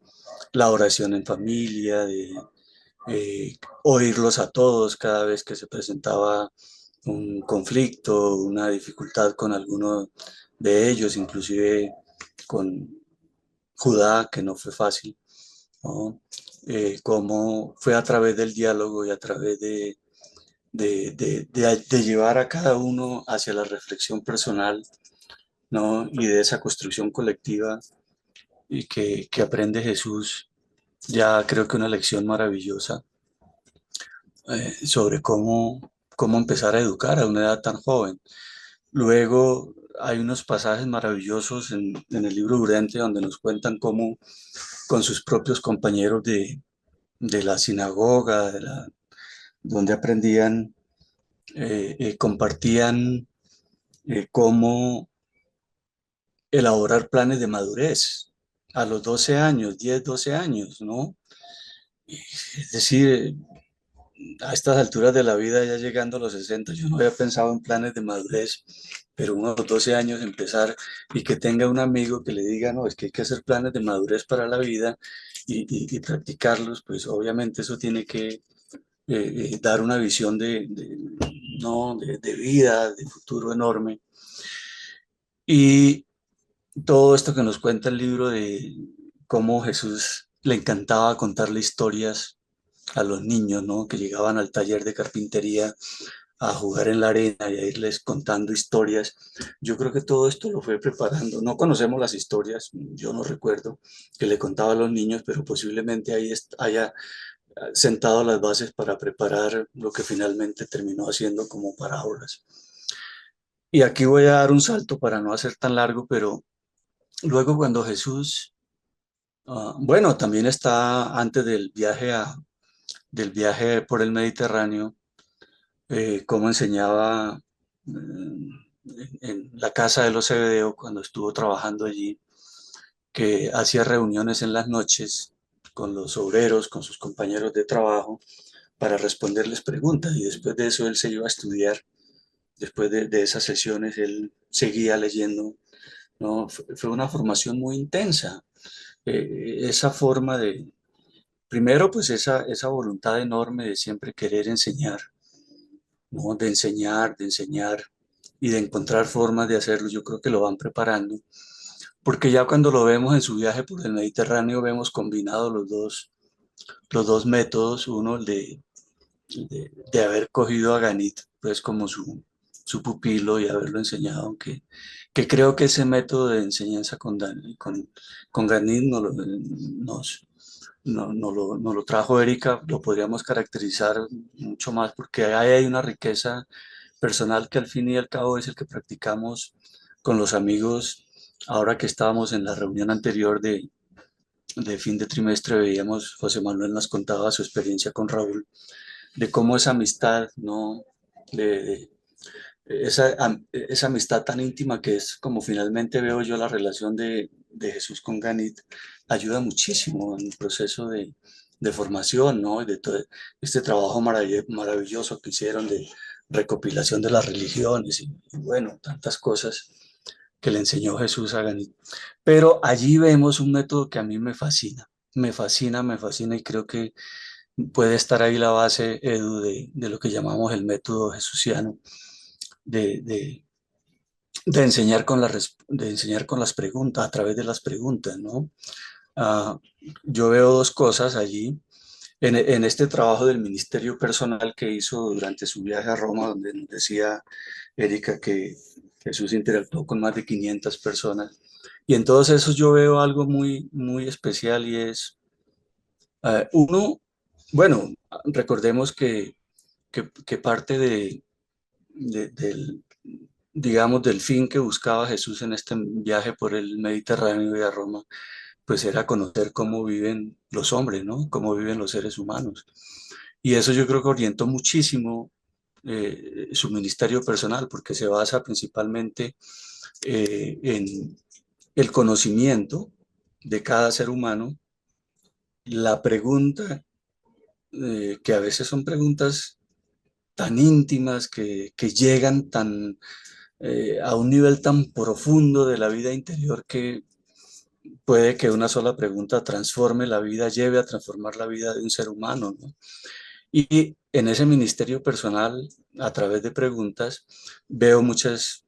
la oración en familia, de oírlos a todos cada vez que se presentaba un conflicto, una dificultad con alguno de ellos, inclusive con Judá, que no fue fácil, ¿no? Cómo fue a través del diálogo y a través de llevar a cada uno hacia la reflexión personal, ¿no? Y de esa construcción colectiva y que aprende Jesús, ya creo que una lección maravillosa sobre cómo empezar a educar a una edad tan joven. Luego hay unos pasajes maravillosos en el libro Urente donde nos cuentan cómo con sus propios compañeros de la sinagoga, donde aprendían, compartían cómo elaborar planes de madurez a los 12 años, 10 12 años, ¿no? Es decir, a estas alturas de la vida, ya llegando a los 60, yo no había pensado en planes de madurez, pero unos 12 años empezar y que tenga un amigo que le diga, no, es que hay que hacer planes de madurez para la vida y practicarlos, pues obviamente eso tiene que dar una visión no, de vida, de futuro enorme. Y todo esto que nos cuenta el libro de cómo Jesús le encantaba contarle historias a los niños, ¿no? Que llegaban al taller de carpintería a jugar en la arena y a irles contando historias. Yo creo que todo esto lo fue preparando. No conocemos las historias, yo no recuerdo que le contaba a los niños, pero posiblemente ahí haya sentado las bases para preparar lo que finalmente terminó haciendo como parábolas. Y aquí voy a dar un salto para no hacer tan largo, pero luego cuando Jesús, bueno, también está antes del viaje por el Mediterráneo, cómo enseñaba en la casa de los Zebedeo cuando estuvo trabajando allí, que hacía reuniones en las noches con los obreros, con sus compañeros de trabajo, para responderles preguntas, y después de eso él se iba a estudiar. Después de esas sesiones él seguía leyendo, ¿no? Fue una formación muy intensa. Esa forma de, primero pues esa voluntad enorme de siempre querer enseñar, ¿no? De enseñar y de encontrar formas de hacerlo, yo creo que lo van preparando, porque ya cuando lo vemos en su viaje por el Mediterráneo vemos combinados los dos métodos, uno el de haber cogido a Ganit pues como su pupilo y haberlo enseñado, que creo que ese método de enseñanza con Ganit nos lo trajo Erika, lo podríamos caracterizar mucho más porque ahí hay una riqueza personal que al fin y al cabo es el que practicamos con los amigos. Ahora que estábamos en la reunión anterior de fin de trimestre, veíamos, José Manuel nos contaba su experiencia con Raúl, de cómo esa amistad, ¿no? De esa amistad tan íntima que es como finalmente veo yo la relación de Jesús con Ganit, ayuda muchísimo en el proceso de formación, ¿no? Y de todo este trabajo maravilloso que hicieron de recopilación de las religiones y bueno, tantas cosas que le enseñó Jesús a Ganit. Pero allí vemos un método que a mí me fascina y creo que puede estar ahí la base, Edu, de lo que llamamos el método jesuciano, de, de, de enseñar de enseñar con las preguntas, a través de las preguntas, ¿no? Ah, yo veo dos cosas allí. En este trabajo del ministerio personal que hizo durante su viaje a Roma, donde nos decía Erika que Jesús interactuó con más de 500 personas. Y en todos esos yo veo algo muy, muy especial y es, uno, bueno, recordemos que parte del, digamos, del fin que buscaba Jesús en este viaje por el Mediterráneo y a Roma, pues era conocer cómo viven los hombres, ¿no? Cómo viven los seres humanos. Y eso yo creo que orientó muchísimo su ministerio personal, porque se basa principalmente en el conocimiento de cada ser humano, la pregunta, que a veces son preguntas tan íntimas, que llegan a un nivel tan profundo de la vida interior que puede que una sola pregunta transforme la vida, lleve a transformar la vida de un ser humano, ¿no? Y en ese ministerio personal, a través de preguntas, veo muchas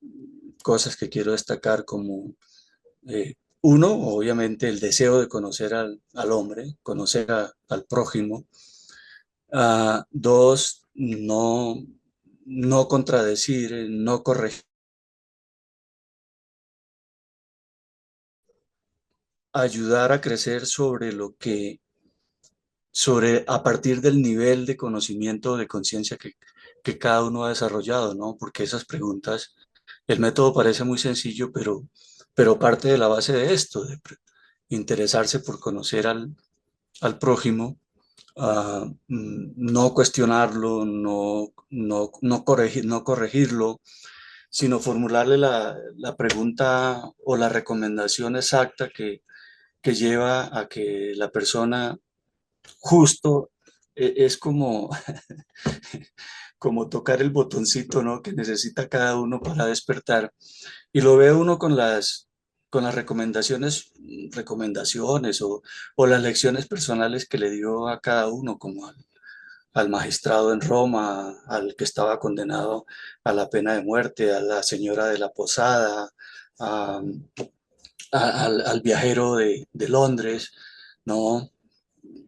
cosas que quiero destacar como, uno, obviamente el deseo de conocer al hombre, conocer al prójimo. Dos, no contradecir, no corregir, ayudar a crecer a partir del nivel de conocimiento, de conciencia que cada uno ha desarrollado, ¿no? Porque esas preguntas, el método parece muy sencillo, pero parte de la base de esto, de interesarse por conocer al prójimo, no cuestionarlo, no corregirlo, sino formularle la pregunta o la recomendación exacta que lleva a que la persona justo es como, como tocar el botoncito, ¿no? Que necesita cada uno para despertar. Y lo ve uno con las recomendaciones o las lecciones personales que le dio a cada uno, como al magistrado en Roma, al que estaba condenado a la pena de muerte, a la señora de la posada, a- al viajero de Londres, ¿no?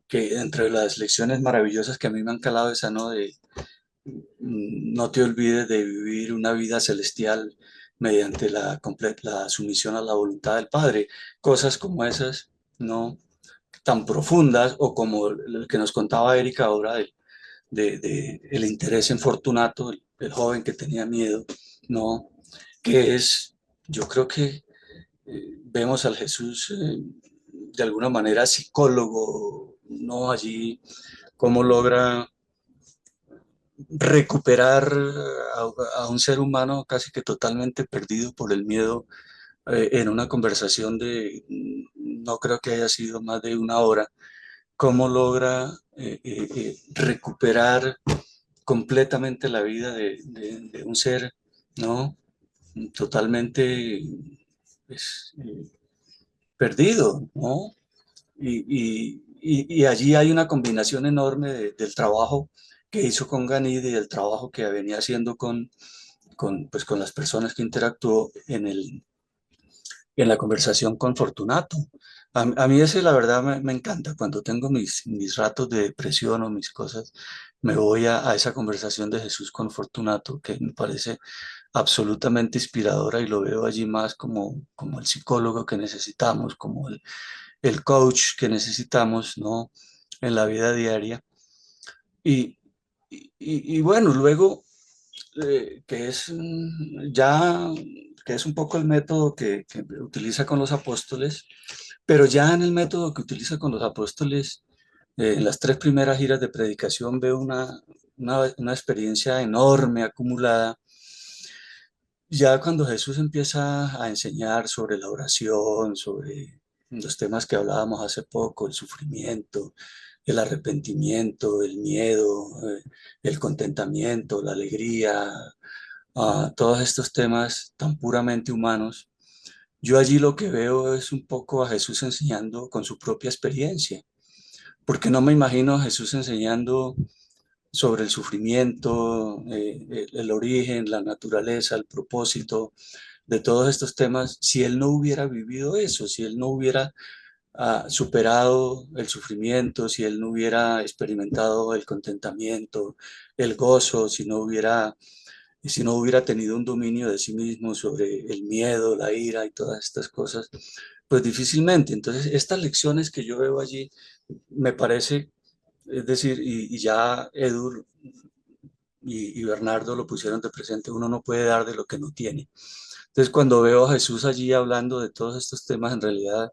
Que entre las lecciones maravillosas que a mí me han calado esa, ¿no? no te olvides de vivir una vida celestial mediante la sumisión a la voluntad del Padre. Cosas como esas, no tan profundas, o como el que nos contaba Erika ahora de el interés en Fortunato, el joven que tenía miedo, no, que es, yo creo que vemos al Jesús de alguna manera psicólogo, no allí, cómo logra recuperar a un ser humano casi que totalmente perdido por el miedo en una conversación de, no creo que haya sido más de una hora, cómo logra recuperar completamente la vida de un ser, ¿no? Totalmente pues, perdido, ¿no? Y allí hay una combinación enorme del trabajo que hizo con Ganid y del trabajo que venía haciendo pues, con las personas que interactuó en la conversación con Fortunato. A mí ese, la verdad, me encanta. Cuando tengo mis ratos de depresión o mis cosas, me voy a esa conversación de Jesús con Fortunato, que me parece absolutamente inspiradora, y lo veo allí más como el psicólogo que necesitamos, como el coach que necesitamos, ¿no? En la vida diaria. Y, y bueno, luego, que es ya, que es un poco el método que utiliza con los apóstoles, pero ya en el método que utiliza con los apóstoles, en las 3 primeras giras de predicación veo una experiencia enorme acumulada. Ya cuando Jesús empieza a enseñar sobre la oración, sobre los temas que hablábamos hace poco, el sufrimiento, el arrepentimiento, el miedo, el contentamiento, la alegría, todos estos temas tan puramente humanos, yo allí lo que veo es un poco a Jesús enseñando con su propia experiencia, porque no me imagino a Jesús enseñando sobre el sufrimiento, el origen, la naturaleza, el propósito de todos estos temas, si él no hubiera vivido eso, si él no hubiera superado el sufrimiento, si él no hubiera experimentado el contentamiento, el gozo, si no hubiera tenido un dominio de sí mismo sobre el miedo, la ira y todas estas cosas, pues difícilmente. Entonces, estas lecciones que yo veo allí, me parece, es decir, y ya Edu y Bernardo lo pusieron de presente, uno no puede dar de lo que no tiene. Entonces, cuando veo a Jesús allí hablando de todos estos temas, en realidad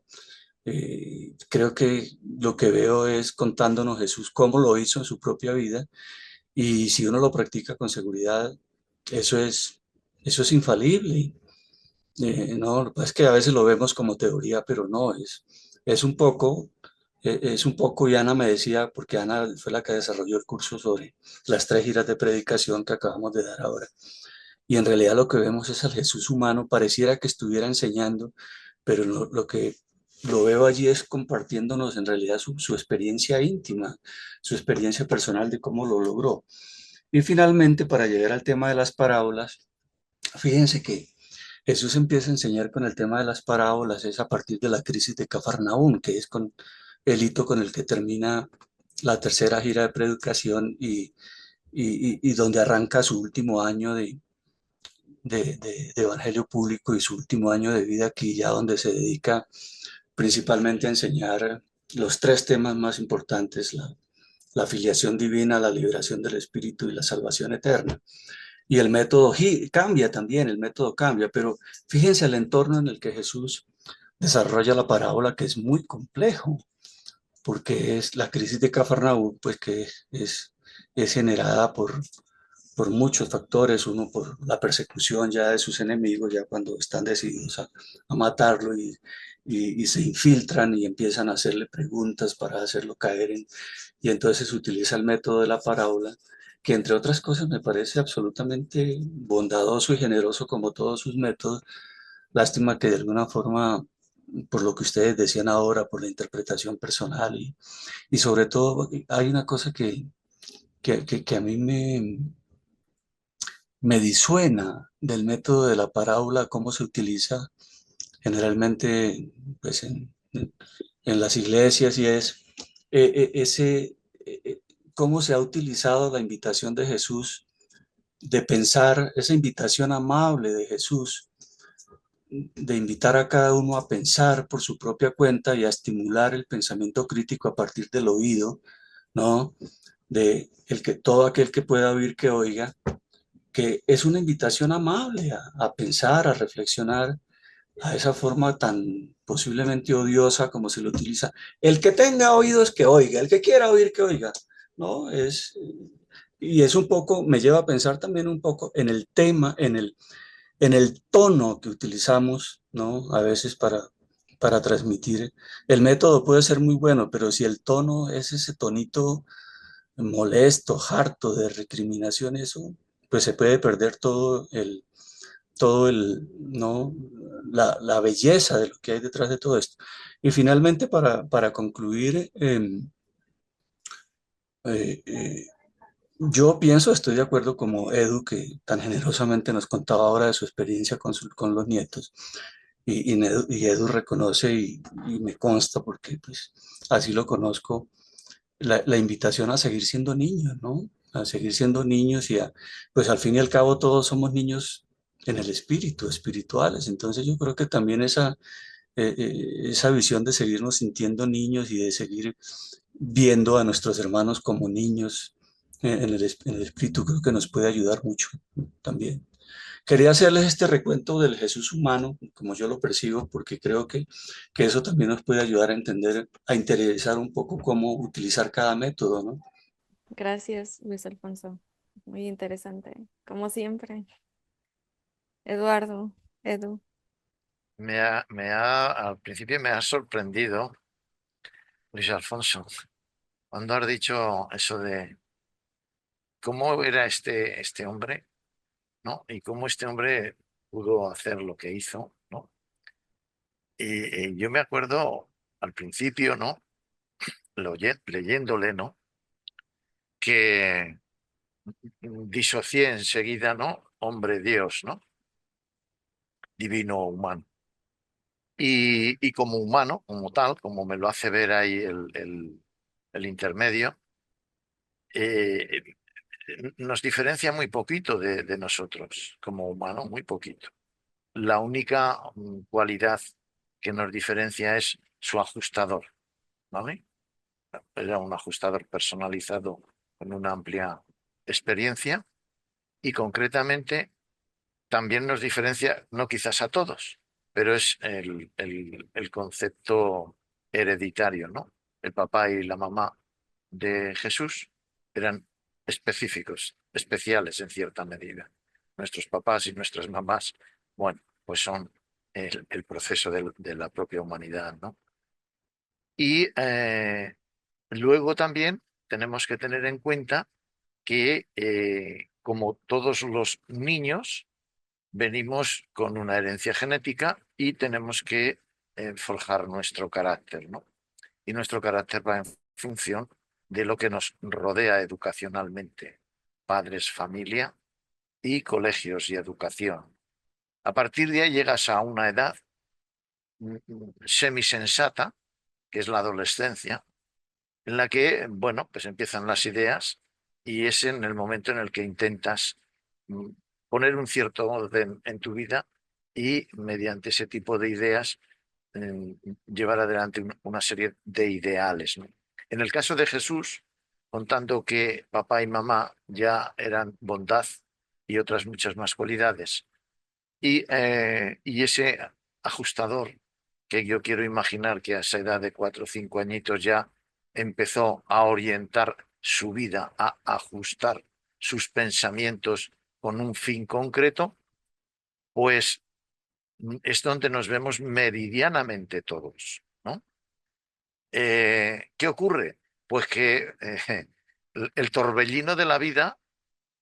creo que lo que veo es contándonos Jesús cómo lo hizo en su propia vida, y si uno lo practica con seguridad, eso eso es infalible. No, lo que pasa es que a veces lo vemos como teoría, pero no, es un poco, es un poco, y Ana me decía, porque Ana fue la que desarrolló el curso sobre las 3 giras de predicación que acabamos de dar ahora. Y en realidad lo que vemos es al Jesús humano, pareciera que estuviera enseñando, pero lo que lo veo allí es compartiéndonos en realidad su experiencia íntima, su experiencia personal de cómo lo logró. Y finalmente, para llegar al tema de las parábolas, fíjense que Jesús empieza a enseñar con el tema de las parábolas es a partir de la crisis de Cafarnaúm, que es con el hito con el que termina la 3.ª gira de predicación y donde arranca su último año de evangelio público y su último año de vida aquí, ya donde se dedica principalmente a enseñar los 3 temas más importantes, la filiación divina, la liberación del espíritu y la salvación eterna. Y el método cambia también, el método cambia, pero fíjense el entorno en el que Jesús desarrolla la parábola, que es muy complejo, porque es la crisis de Cafarnaúm, pues que es generada por muchos factores, uno por la persecución ya de sus enemigos, ya cuando están decididos a matarlo y se infiltran y empiezan a hacerle preguntas para hacerlo caer y entonces utiliza el método de la parábola, que entre otras cosas me parece absolutamente bondadoso y generoso como todos sus métodos. Lástima que de alguna forma, por lo que ustedes decían ahora, por la interpretación personal y sobre todo hay una cosa que a mí me disuena del método de la parábola, cómo se utiliza generalmente pues, en las iglesias, y es ese, cómo se ha utilizado la invitación de Jesús, de pensar esa invitación amable de Jesús, de invitar a cada uno a pensar por su propia cuenta y a estimular el pensamiento crítico a partir del oído, ¿no? De todo aquel que pueda oír que oiga, que es una invitación amable a pensar, a reflexionar, a esa forma tan posiblemente odiosa como se lo utiliza. El que tenga oídos que oiga, el que quiera oír que oiga, ¿no? Y es un poco, me lleva a pensar también un poco en el tema, en el tono que utilizamos, ¿no? A veces para transmitir. El método puede ser muy bueno, pero si el tono es ese tonito molesto, harto de recriminación, eso, pues se puede perder ¿no? La belleza de lo que hay detrás de todo esto. Y finalmente, para concluir, eh, eh, yo pienso, estoy de acuerdo como Edu, que tan generosamente nos contaba ahora de su experiencia con los nietos, y Edu reconoce y me consta, porque pues así lo conozco, la invitación a seguir siendo niños, ¿no? A seguir siendo niños pues al fin y al cabo todos somos niños en el espíritu, espirituales. Entonces yo creo que también esa visión de seguirnos sintiendo niños y de seguir viendo a nuestros hermanos como niños en el espíritu, creo que nos puede ayudar mucho también. Quería hacerles este recuento del Jesús humano, como yo lo percibo, porque creo que eso también nos puede ayudar a entender, a interiorizar un poco cómo utilizar cada método, ¿no? Gracias, Luis Alfonso. Muy interesante, como siempre. Eduardo, Edu. Al principio me ha sorprendido, Luis Alfonso, cuando has dicho eso de cómo era este hombre, ¿no? Y cómo este hombre pudo hacer lo que hizo, ¿no? Y yo me acuerdo al principio, ¿no? Leyéndole, ¿no? Que disocié enseguida, ¿no? Hombre Dios, ¿no? Divino humano. Y como humano, como tal, como me lo hace ver ahí el intermedio, eh, nos diferencia muy poquito de nosotros como humano, muy poquito. La única cualidad que nos diferencia es su ajustador, ¿vale? Era un ajustador personalizado con una amplia experiencia y concretamente también nos diferencia, no quizás a todos, pero es el concepto hereditario, ¿no? El papá y la mamá de Jesús eran específicos, especiales en cierta medida. Nuestros papás y nuestras mamás, bueno, pues son el proceso de la propia humanidad, ¿no? Y luego también tenemos que tener en cuenta que, como todos los niños, venimos con una herencia genética y tenemos que forjar nuestro carácter, ¿no? Y nuestro carácter va en función de lo que nos rodea educacionalmente, padres, familia y colegios y educación. A partir de ahí llegas a una edad semisensata, que es la adolescencia, en la que, bueno, pues empiezan las ideas y es en el momento en el que intentas mm, poner un cierto orden en tu vida y mediante ese tipo de ideas llevar adelante una serie de ideales, ¿no? En el caso de Jesús, contando que papá y mamá ya eran bondad y otras muchas más cualidades, y ese ajustador que yo quiero imaginar que a esa edad de 4 o 5 añitos ya empezó a orientar su vida, a ajustar sus pensamientos con un fin concreto, pues es donde nos vemos meridianamente todos, ¿no? ¿Qué ocurre? Pues que el torbellino de la vida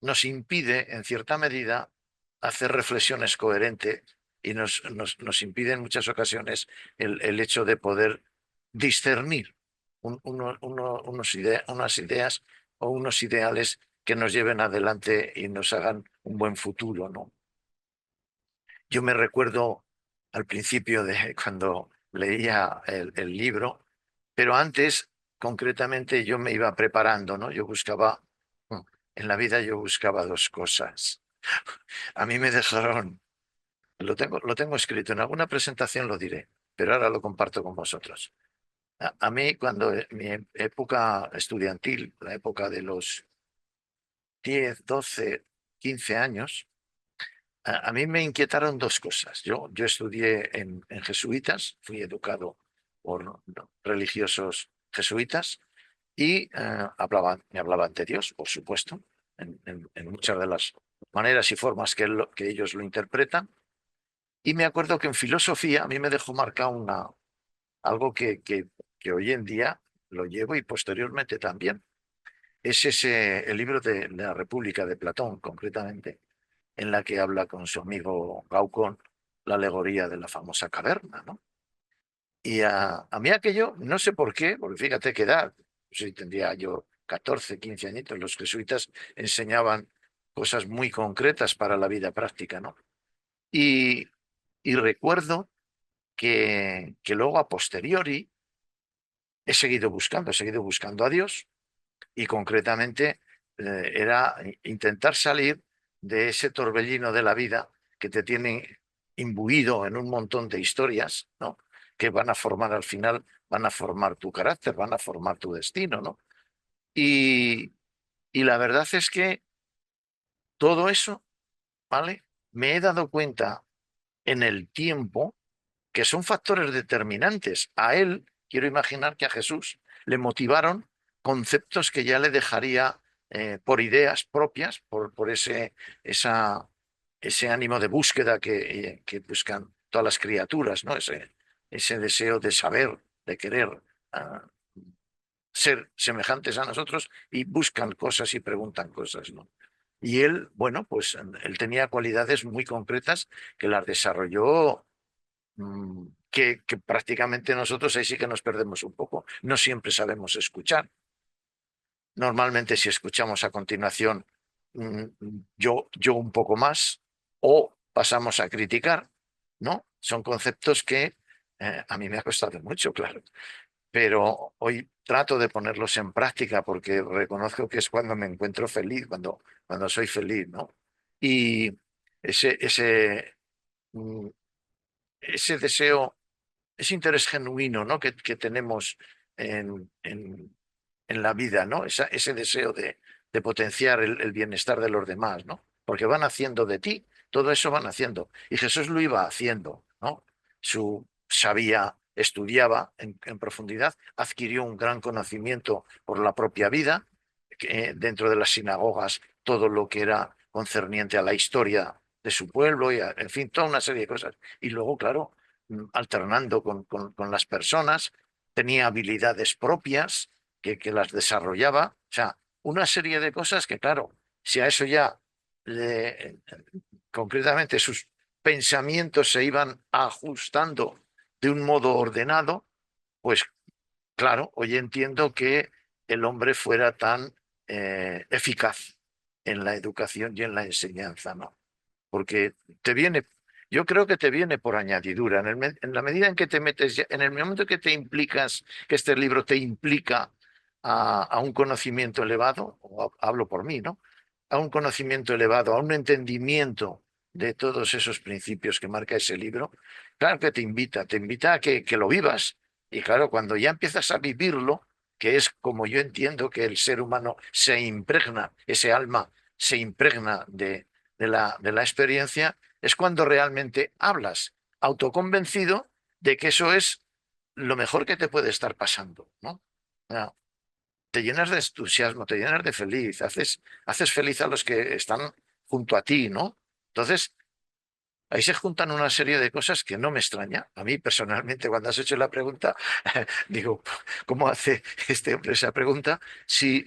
nos impide, en cierta medida, hacer reflexiones coherentes y nos impide en muchas ocasiones el hecho de poder discernir unas ideas o unos ideales que nos lleven adelante y nos hagan un buen futuro, ¿no? Yo me recuerdo al principio de cuando leía el libro, pero antes concretamente yo me iba preparando, ¿no? Yo buscaba, en la vida yo buscaba dos cosas. A mí me dejaron, lo tengo escrito, en alguna presentación lo diré, pero ahora lo comparto con vosotros. A mí, cuando mi época estudiantil, la época de los 10, 12, 15 años, a mí me inquietaron dos cosas. Yo estudié en jesuitas, fui educado por religiosos jesuitas y me hablaban de Dios, por supuesto, en muchas de las maneras y formas que ellos lo interpretan. Y me acuerdo que en filosofía a mí me dejó marcado algo que hoy en día lo llevo y posteriormente también. Es el libro de la República de Platón, concretamente, en la que habla con su amigo Glaucón la alegoría de la famosa caverna, ¿no? Y a mí aquello, no sé por qué, porque fíjate qué edad, si tendría yo 14, 15 añitos, los jesuitas enseñaban cosas muy concretas para la vida práctica, ¿no? Y, y recuerdo que luego a posteriori he seguido buscando a Dios y concretamente era intentar salir de ese torbellino de la vida que te tiene imbuido en un montón de historias, ¿no? Que van a formar al final, van a formar tu carácter, van a formar tu destino, ¿no? Y, y la verdad es que todo eso, ¿vale? Me he dado cuenta en el tiempo que son factores determinantes. A él, quiero imaginar que a Jesús le motivaron conceptos que ya le dejaría por ideas propias, por ese ánimo de búsqueda que buscan todas las criaturas, ¿no? Ese deseo de saber, de querer ser semejantes a nosotros y buscan cosas y preguntan cosas, ¿no? Y él, bueno, pues él tenía cualidades muy concretas que las desarrolló que prácticamente nosotros ahí sí que nos perdemos un poco. No siempre sabemos escuchar. Normalmente si escuchamos a continuación yo un poco más o pasamos a criticar, ¿no? Son conceptos que a mí me ha costado mucho, claro. Pero hoy trato de ponerlos en práctica porque reconozco que es cuando me encuentro feliz, cuando soy feliz, ¿no? Y ese, mm, ese deseo, ese interés genuino, ¿no? que tenemos en la vida, ¿no? Ese deseo de potenciar el bienestar de los demás, ¿no? Porque van haciendo de ti, todo eso van haciendo. Y Jesús lo iba haciendo, ¿no? Sabía, estudiaba en profundidad, adquirió un gran conocimiento por la propia vida, dentro de las sinagogas, todo lo que era concerniente a la historia de su pueblo, en fin, toda una serie de cosas. Y luego, claro, alternando con las personas, tenía habilidades propias que las desarrollaba, o sea, una serie de cosas que, claro, si a eso ya concretamente sus pensamientos se iban ajustando de un modo ordenado, pues claro, hoy entiendo que el hombre fuera tan eficaz en la educación y en la enseñanza, ¿no? Porque yo creo que te viene por añadidura. En la medida en que te metes, en el momento que te implicas, que este libro te implica a un conocimiento elevado, hablo por mí, ¿no? A un conocimiento elevado, a un entendimiento de todos esos principios que marca ese libro, claro que te invita a que lo vivas. Y claro, cuando ya empiezas a vivirlo, que es como yo entiendo que el ser humano se impregna, ese alma se impregna de la experiencia, es cuando realmente hablas autoconvencido de que eso es lo mejor que te puede estar pasando, ¿no? No, te llenas de entusiasmo, te llenas de feliz, haces feliz a los que están junto a ti, ¿no? Entonces, ahí se juntan una serie de cosas que no me extraña. A mí personalmente, cuando has hecho la pregunta, digo, ¿cómo hace este hombre esa pregunta? Si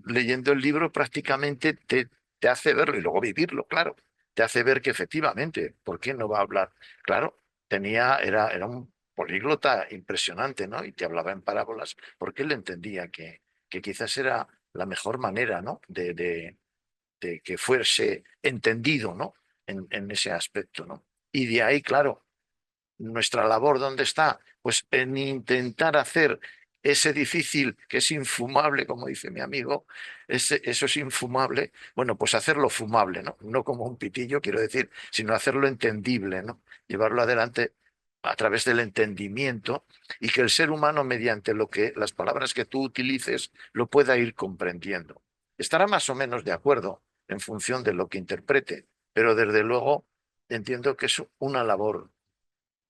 leyendo el libro prácticamente te hace verlo y luego vivirlo, claro. Te hace ver que efectivamente, ¿por qué no va a hablar? Claro, era un políglota impresionante, ¿no? Y te hablaba en parábolas porque él entendía que quizás era la mejor manera, ¿no? De que fuese entendido, ¿no? En ese aspecto, ¿no? Y de ahí, claro, nuestra labor, ¿dónde está? Pues en intentar hacer ese difícil que es infumable, como dice mi amigo, eso es infumable, bueno, pues hacerlo fumable, ¿no? No como un pitillo, quiero decir, sino hacerlo entendible, ¿no? Llevarlo adelante a través del entendimiento y que el ser humano, mediante las palabras que tú utilices, lo pueda ir comprendiendo. Estará más o menos de acuerdo en función de lo que interprete, pero desde luego entiendo que es una labor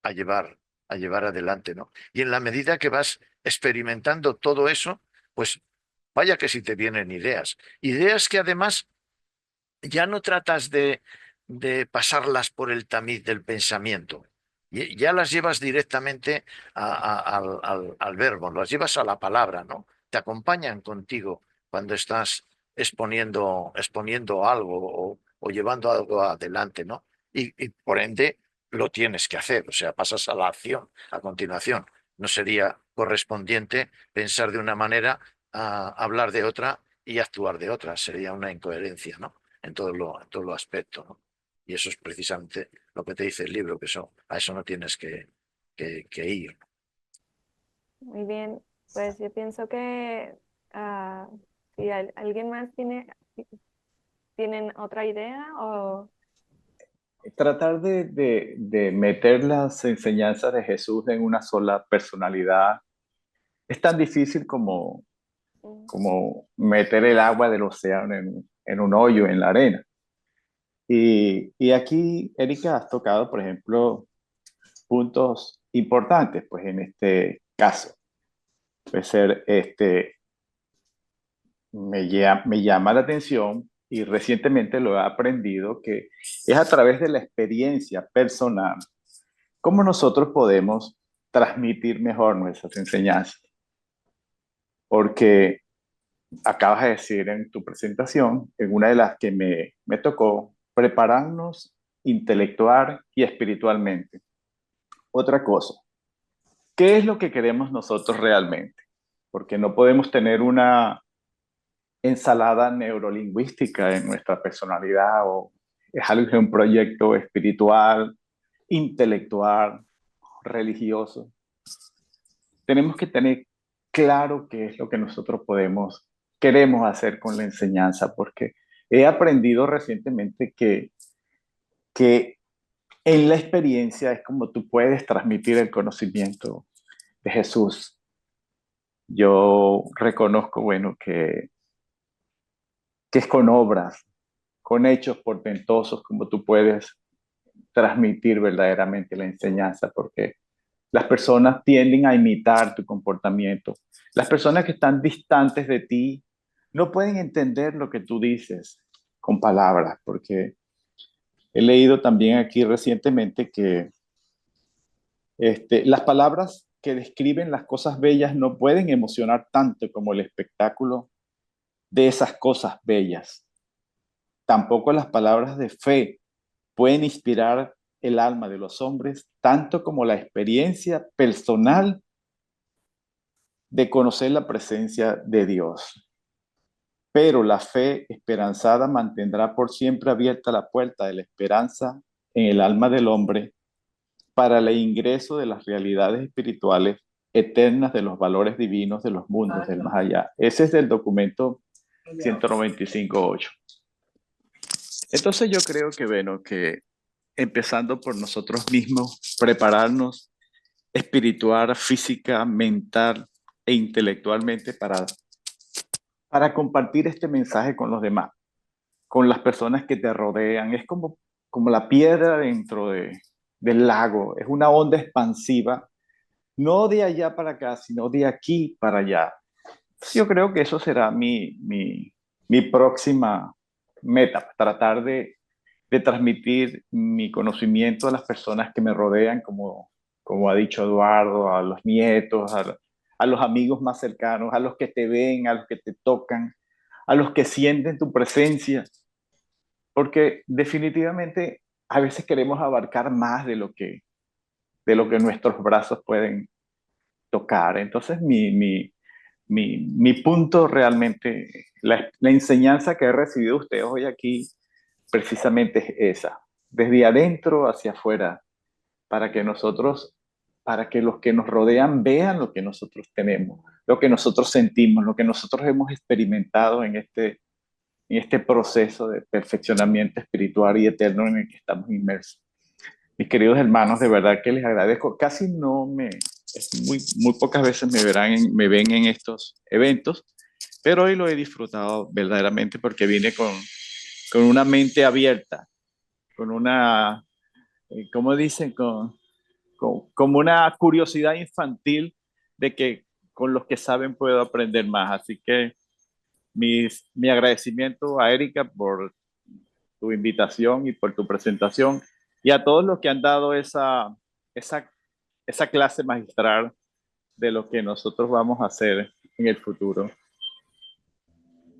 a llevar, a llevar adelante, ¿no? Y en la medida que vas experimentando todo eso, pues vaya que si te vienen ideas. Ideas que además ya no tratas de pasarlas por el tamiz del pensamiento. Ya las llevas directamente al verbo, las llevas a la palabra, ¿no? Te acompañan contigo cuando estás exponiendo algo o llevando algo adelante, ¿no? Y por ende lo tienes que hacer, o sea, pasas a la acción a continuación. No sería correspondiente pensar de una manera, hablar de otra y actuar de otra. Sería una incoherencia, ¿no? En todo lo aspecto, ¿no? Y eso es precisamente lo que te dice el libro, que a eso no tienes que ir. Muy bien, pues yo pienso que si alguien más tienen otra idea o Tratar de meter las enseñanzas de Jesús en una sola personalidad es tan difícil como meter el agua del océano en un hoyo en la arena. Y aquí, Erika, has tocado, por ejemplo, puntos importantes, pues en este caso. Puede ser, me llama la atención y recientemente lo he aprendido que es a través de la experiencia personal cómo nosotros podemos transmitir mejor nuestras enseñanzas. Porque acabas de decir en tu presentación, en una de las que me tocó, prepararnos intelectual y espiritualmente. Otra cosa, ¿qué es lo que queremos nosotros realmente? Porque no podemos tener una ensalada neurolingüística en nuestra personalidad o es algo que es un proyecto espiritual, intelectual, religioso. Tenemos que tener claro qué es lo que nosotros queremos hacer con la enseñanza, porque he aprendido recientemente que en la experiencia es como tú puedes transmitir el conocimiento de Jesús. Yo reconozco, bueno, que es con obras, con hechos portentosos, como tú puedes transmitir verdaderamente la enseñanza, porque las personas tienden a imitar tu comportamiento. Las personas que están distantes de ti no pueden entender lo que tú dices con palabras, porque he leído también aquí recientemente que las palabras que describen las cosas bellas no pueden emocionar tanto como el espectáculo de esas cosas bellas. Tampoco las palabras de fe pueden inspirar el alma de los hombres tanto como la experiencia personal de conocer la presencia de Dios. Pero la fe esperanzada mantendrá por siempre abierta la puerta de la esperanza en el alma del hombre para el ingreso de las realidades espirituales eternas de los valores divinos de los mundos del más allá. Ese es del documento 195.8. Entonces yo creo que, bueno, que empezando por nosotros mismos, prepararnos espiritual, física, mental e intelectualmente para compartir este mensaje con los demás, con las personas que te rodean. Es como la piedra dentro del lago, es una onda expansiva, no de allá para acá, sino de aquí para allá. Yo creo que eso será mi próxima meta, tratar de transmitir mi conocimiento a las personas que me rodean, como ha dicho Eduardo, a los nietos, a los amigos más cercanos, a los que te ven, a los que te tocan, a los que sienten tu presencia, porque definitivamente a veces queremos abarcar más de lo que nuestros brazos pueden tocar. Entonces mi punto realmente, la enseñanza que he recibido de ustedes hoy aquí, precisamente es esa, desde adentro hacia afuera, para que nosotros para que los que nos rodean vean lo que nosotros tenemos, lo que nosotros sentimos, lo que nosotros hemos experimentado en este proceso de perfeccionamiento espiritual y eterno en el que estamos inmersos. Mis queridos hermanos, de verdad que les agradezco. Casi no muy pocas veces me ven en estos eventos, pero hoy lo he disfrutado verdaderamente porque vine con una mente abierta, con una, ¿cómo dicen? Como una curiosidad infantil de que con los que saben puedo aprender más. Así que mi agradecimiento a Erika por tu invitación y por tu presentación y a todos los que han dado esa, esa clase magistral de lo que nosotros vamos a hacer en el futuro.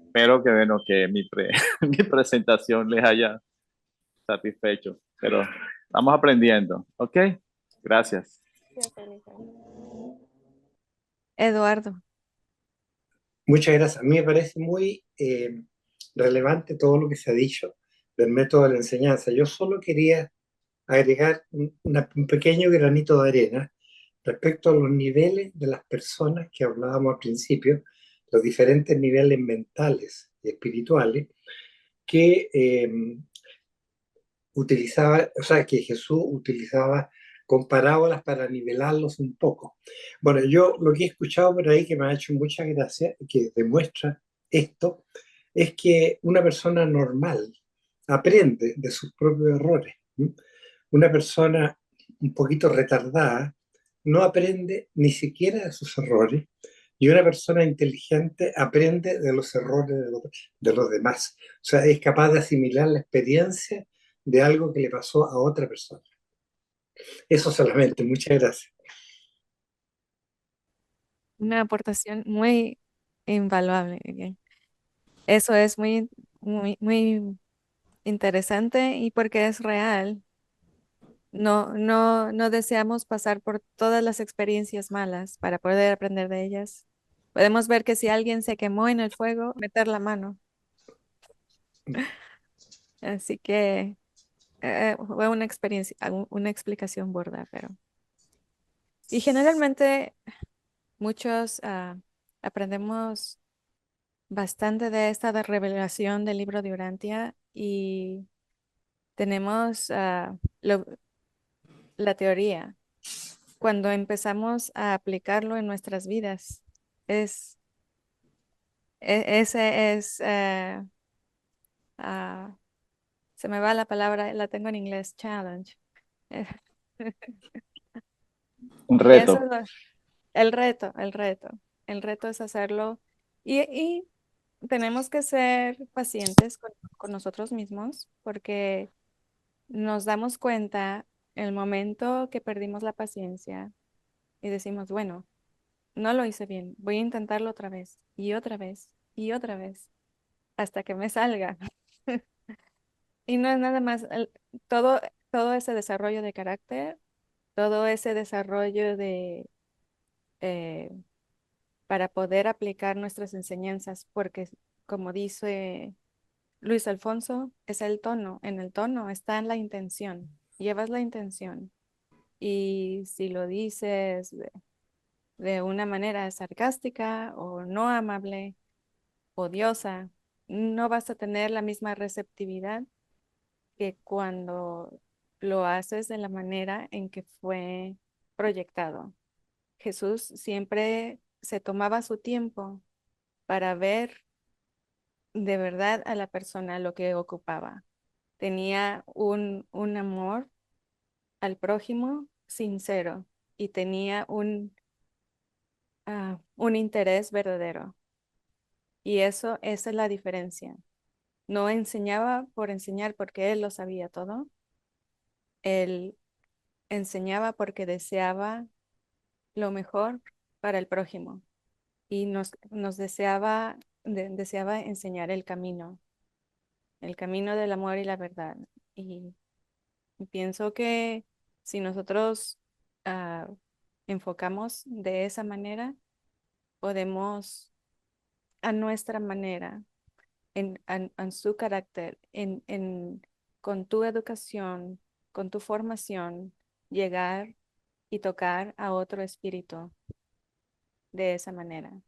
Espero que, bueno, que mi presentación les haya satisfecho, pero estamos aprendiendo, ¿ok? Gracias. Eduardo. Muchas gracias. A mí me parece muy relevante todo lo que se ha dicho del método de la enseñanza. Yo solo quería agregar un pequeño granito de arena respecto a los niveles de las personas que hablábamos al principio, los diferentes niveles mentales y espirituales que que Jesús utilizaba con parábolas para nivelarlos un poco. Bueno, yo lo que he escuchado por ahí que me ha hecho mucha gracia, que demuestra esto, es que una persona normal aprende de sus propios errores. Una persona un poquito retardada no aprende ni siquiera de sus errores, y una persona inteligente aprende de los errores de los demás. O sea, es capaz de asimilar la experiencia de algo que le pasó a otra persona. Eso solamente. Muchas gracias. Una aportación muy invaluable. Eso es muy interesante y porque es real. No deseamos pasar por todas las experiencias malas para poder aprender de ellas. Podemos ver que si alguien se quemó en el fuego, meter la mano. Así que fue una experiencia, una explicación burda, pero. Y generalmente muchos aprendemos bastante de esta revelación del libro de Urantia y tenemos la teoría. Cuando empezamos a aplicarlo en nuestras vidas, ese es, se me va la palabra, la tengo en inglés, challenge. Un Eso es reto. el reto, el reto. El reto es hacerlo y tenemos que ser pacientes con nosotros mismos porque nos damos cuenta el momento que perdimos la paciencia y decimos, bueno, no lo hice bien, voy a intentarlo otra vez y otra vez y otra vez hasta que me salga. Y no es nada más, todo ese desarrollo de carácter, todo ese desarrollo eh, para poder aplicar nuestras enseñanzas, porque como dice Luis Alfonso, es el tono, en el tono está en la intención, llevas la intención. Y si lo dices de una manera sarcástica o no amable, odiosa, no vas a tener la misma receptividad que cuando lo haces de la manera en que fue proyectado. Jesús siempre se tomaba su tiempo para ver de verdad a la persona lo que ocupaba. Tenía un amor al prójimo sincero y tenía un interés verdadero. Y esa es la diferencia. No enseñaba por enseñar porque él lo sabía todo. Él enseñaba porque deseaba lo mejor para el prójimo y nos deseaba enseñar el camino del amor y la verdad. Y pienso que si nosotros ah, enfocamos de esa manera, podemos a nuestra manera, en su carácter, con tu educación, con tu formación, llegar y tocar a otro espíritu de esa manera.